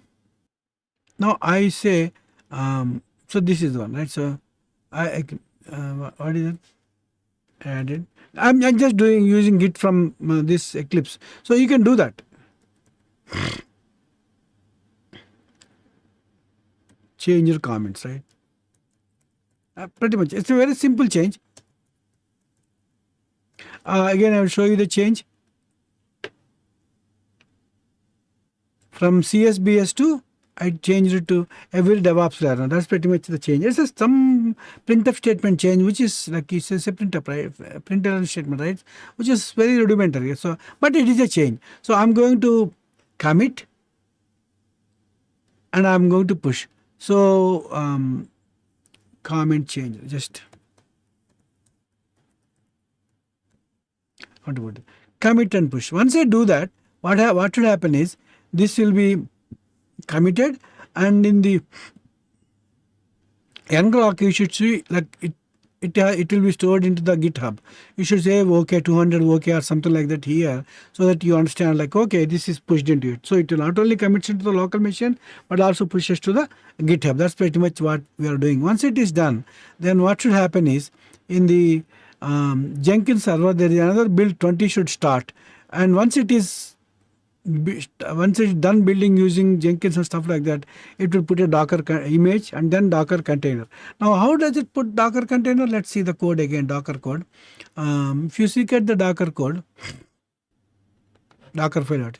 I say, so this is the one, right? So what is it? Added. I'm just using Git from this Eclipse. So you can do that. Change your comments, right? Pretty much. It's a very simple change. Again, I will show you the change. From CSBS to I changed it to every DevOps learner. That's pretty much the change. It's just some printf statement change, which is like it says a printf, right? Printf statement, right? Which is very rudimentary. So, but it is a change. So I'm going to commit and I'm going to push. So comment change. Just what about it? Commit and push. Once I do that, what should happen is this will be committed, and in the end log you should see like it will be stored into the GitHub. You should say okay 200 okay or something like that here, so that you understand like okay this is pushed into it. So it will not only commits into the local machine but also pushes to the GitHub. That's pretty much what we are doing. Once it is done, then what should happen is in the Jenkins server there is another build 20 should start, and once it's done building using Jenkins and stuff like that, it will put a Docker image and then Docker container. Now, how does it put Docker container? Let's see the code again, Docker code. If you look at the Docker code, Docker file,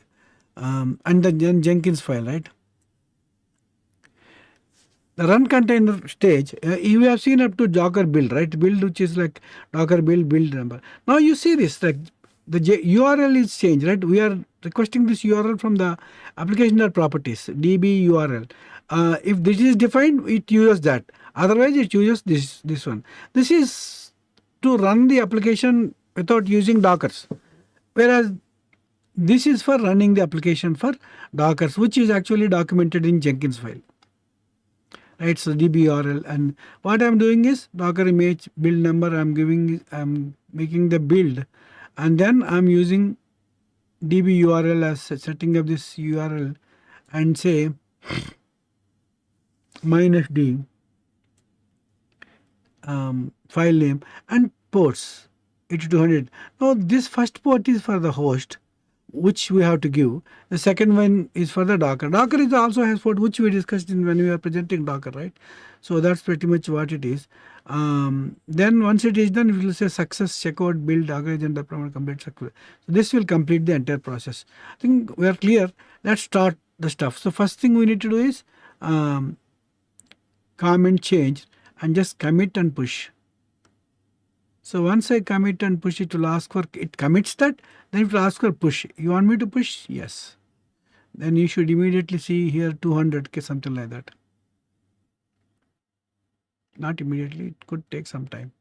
and the Jenkins file, right? The run container stage, you have seen up to Docker build, right? Build, which is like Docker build number. Now you see this, like the URL is changed, right? We are requesting this URL from the application.properties, DB URL. If this is defined, it uses that. Otherwise, it uses this one. This is to run the application without using Dockers. Whereas this is for running the application for Dockers, which is actually documented in Jenkins file. Right, so DBURL, and what I'm doing is Docker image build number. I'm making the build, and then I'm using DBURL as setting up this URL, and say -d file name and ports 8200. Now this first port is for the host, which we have to give. The second one is for the Docker. Docker is also has port, which we discussed in when we were presenting Docker, right? So that's pretty much what it is. Then once it is done, we will say success checkout build Docker agent deployment complete success. So this will complete the entire process. I think we are clear. Let's start the stuff. So first thing we need to do is comment change and just commit and push. So once I commit and push, it will ask for, it commits that, then it will ask for push. You want me to push? Yes. Then you should immediately see here 200K, something like that. Not immediately, it could take some time.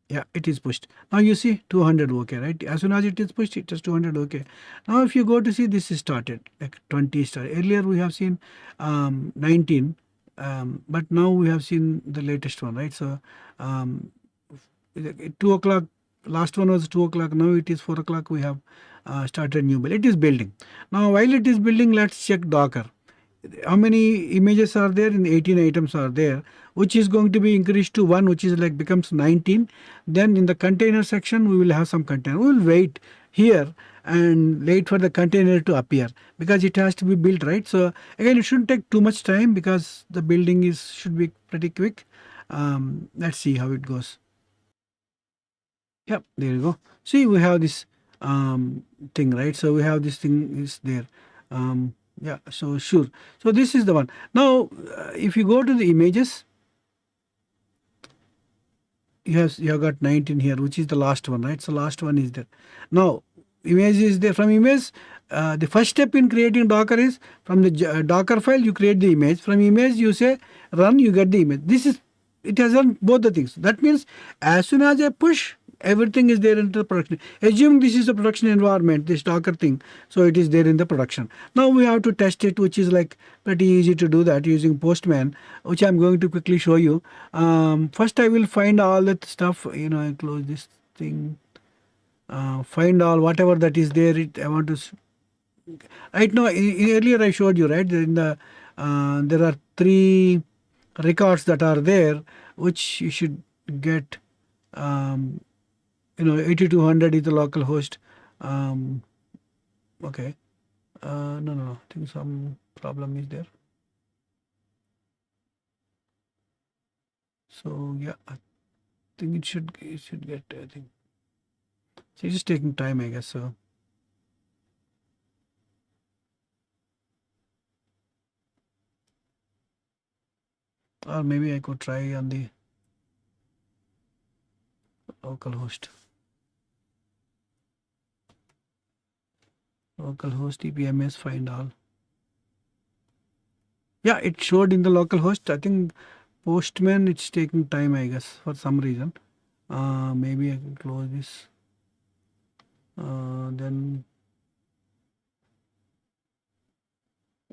Yeah, it is pushed. Now you see 200 okay, right? As soon as it is pushed, it is 200 okay. Now if you go to see, this is started, like 20 started. Earlier we have seen 19, but now we have seen the latest one, right? So 2 o'clock, last one was 2 o'clock, now it is 4 o'clock, we have started new build. It is building. Now while it is building, let's check Docker. How many images are there? In 18 items are there, which is going to be increased to 1, which is like becomes 19. Then in the container section, we will have some container. We will wait here and wait for the container to appear, because it has to be built, right? So again, it shouldn't take too much time because the building should be pretty quick. Let's see how it goes. Yep, there you go. See, we have this thing, right? So we have this thing is there. Yeah, so sure. So this is the one. Now, if you go to the images, you have got 19 here, which is the last one, right? So last one is there. Now, image is there. From image, the first step in creating Docker is from the Docker file, you create the image. From image, you say run, you get the image. It has done both the things. That means as soon as I push, everything is there in the production. Assume this is a production environment, this Docker thing, so it is there in the production. Now we have to test it, which is like pretty easy to do that using Postman, which I'm going to quickly show you. First I will find all that stuff, I close this thing, find all whatever that is there. I want to, right now, earlier I showed you, right, in the there are 3 records that are there, which you should get. 8200 is the local host. Okay. No. I think some problem is there. So yeah, I think it should get. I think so it's just taking time, I guess. So or maybe I could try on the local host. Localhost EPMS find all. Yeah, it showed in the local host. I think Postman, it's taking time, I guess, for some reason. Maybe I can close this. Then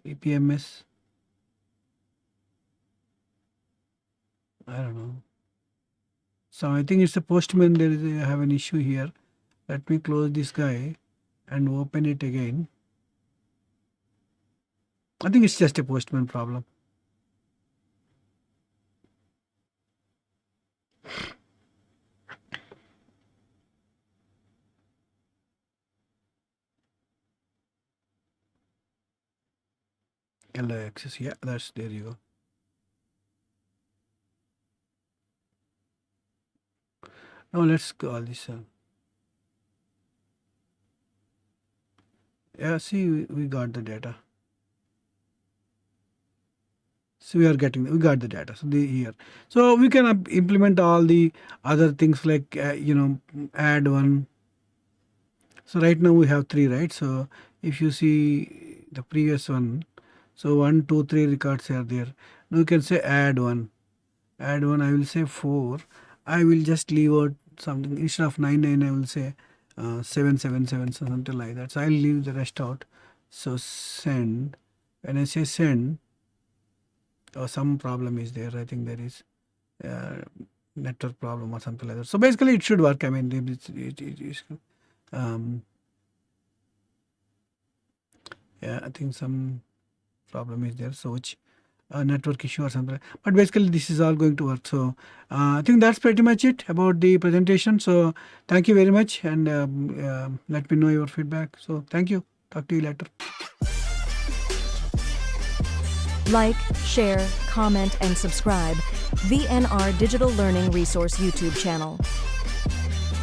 EPMS. I don't know. So I think it's a postman. I have an issue here. Let me close this guy and open it again. I think it's just a postman problem. Allow access. Yeah, that's there you go. Now let's call this. Yeah, see, we got the data. So we got the data. So here, so we can implement all the other things like add one. So right now we have 3, right? So if you see the previous one, so 1, 2, 3 records are there. Now you can say add one. I will say 4. I will just leave out something instead of 9, 9. I will say 7, 7, 7, so something like that. So I'll leave the rest out. So send. When I say send, some problem is there. I think there is network problem or something like that. So basically it should work. I mean, yeah, I think some problem is there. So which network issue or something. But basically this is all going to work. So I think that's pretty much it about the presentation. So thank you very much, and let me know your feedback. So thank you. Talk to you later. Like, share, comment, and subscribe VNR Digital Learning Resource YouTube channel.